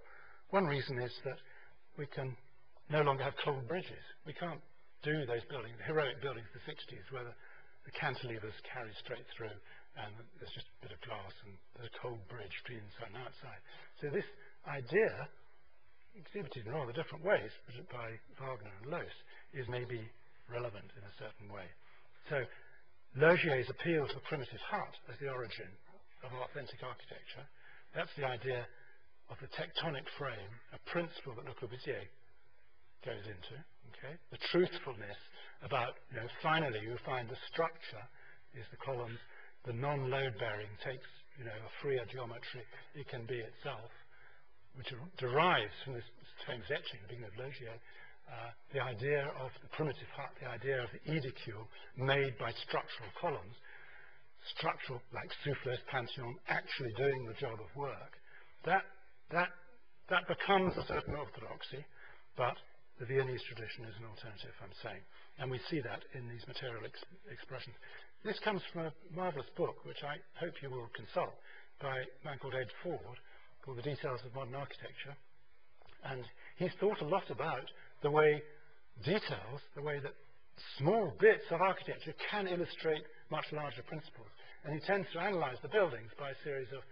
one reason is that we can no longer have cold bridges. We can't do those buildings, the heroic buildings of the 60s, where the cantilevers carry straight through and there's just a bit of glass and there's a cold bridge between inside and outside. So this idea, exhibited in rather different ways by Wagner and Loos, is maybe relevant in a certain way. So Laugier's appeal to the primitive hut as the origin of authentic architecture, that's the idea of the tectonic frame, a principle that Le Corbusier goes into. Okay? The truthfulness about, finally you find the structure is the columns, the non-load bearing takes, a freer geometry, it can be itself, which derives from this famous etching, the beginning of Laugier, the idea of the primitive hut, the idea of the edicule made by structural columns, structural, like Souffleur's Pantheon, actually doing the job of work. That becomes a certain orthodoxy, but the Viennese tradition is an alternative, I'm saying. And we see that in these material expressions. This comes from a marvellous book, which I hope you will consult, by a man called Ed Ford, called The Details of Modern Architecture. And he's thought a lot about the way details, the way that small bits of architecture can illustrate much larger principles. And he tends to analyze the buildings by a series of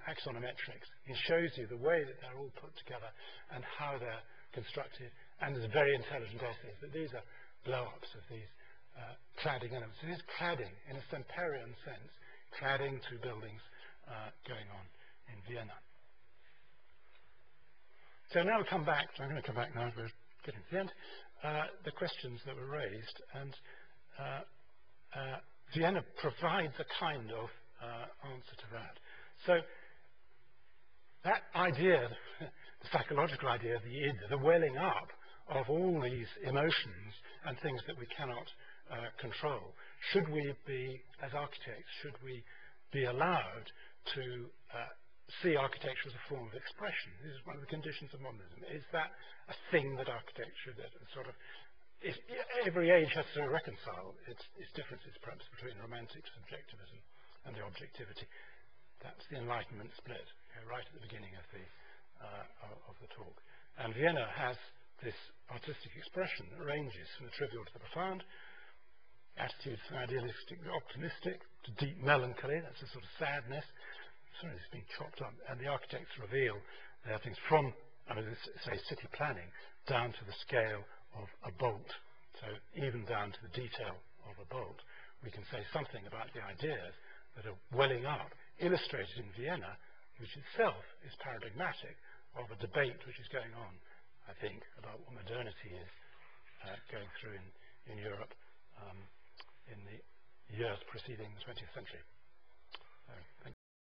axonometrics. He shows you the way that they're all put together and how they're constructed. And there's very intelligent essays. But these are blow-ups of these cladding elements. It is cladding, in a Semperian sense, cladding to buildings going on in Vienna. So now we come back, I'm going to come back now, we're getting to the end, the questions that were raised, and Vienna provides a kind of answer to that. So that idea, the psychological idea of the id, the welling up of all these emotions and things that we cannot control, should we be, as architects, should we be allowed to see architecture as a form of expression? This is one of the conditions of modernism. Is that a thing that architecture, that sort of, every age has to reconcile its differences perhaps between romantic subjectivism and the objectivity. That's the Enlightenment split, right at the beginning of the talk. And Vienna has this artistic expression that ranges from the trivial to the profound, attitudes from idealistic to optimistic, to deep melancholy, that's a sort of sadness. Sorry, it's been chopped up. And the architects reveal their things from, say, city planning, down to the scale of a bolt. So even down to the detail of a bolt, we can say something about the ideas that are welling up, illustrated in Vienna, which itself is paradigmatic of a debate which is going on, I think, about what modernity is going through in Europe in the years preceding the 20th century.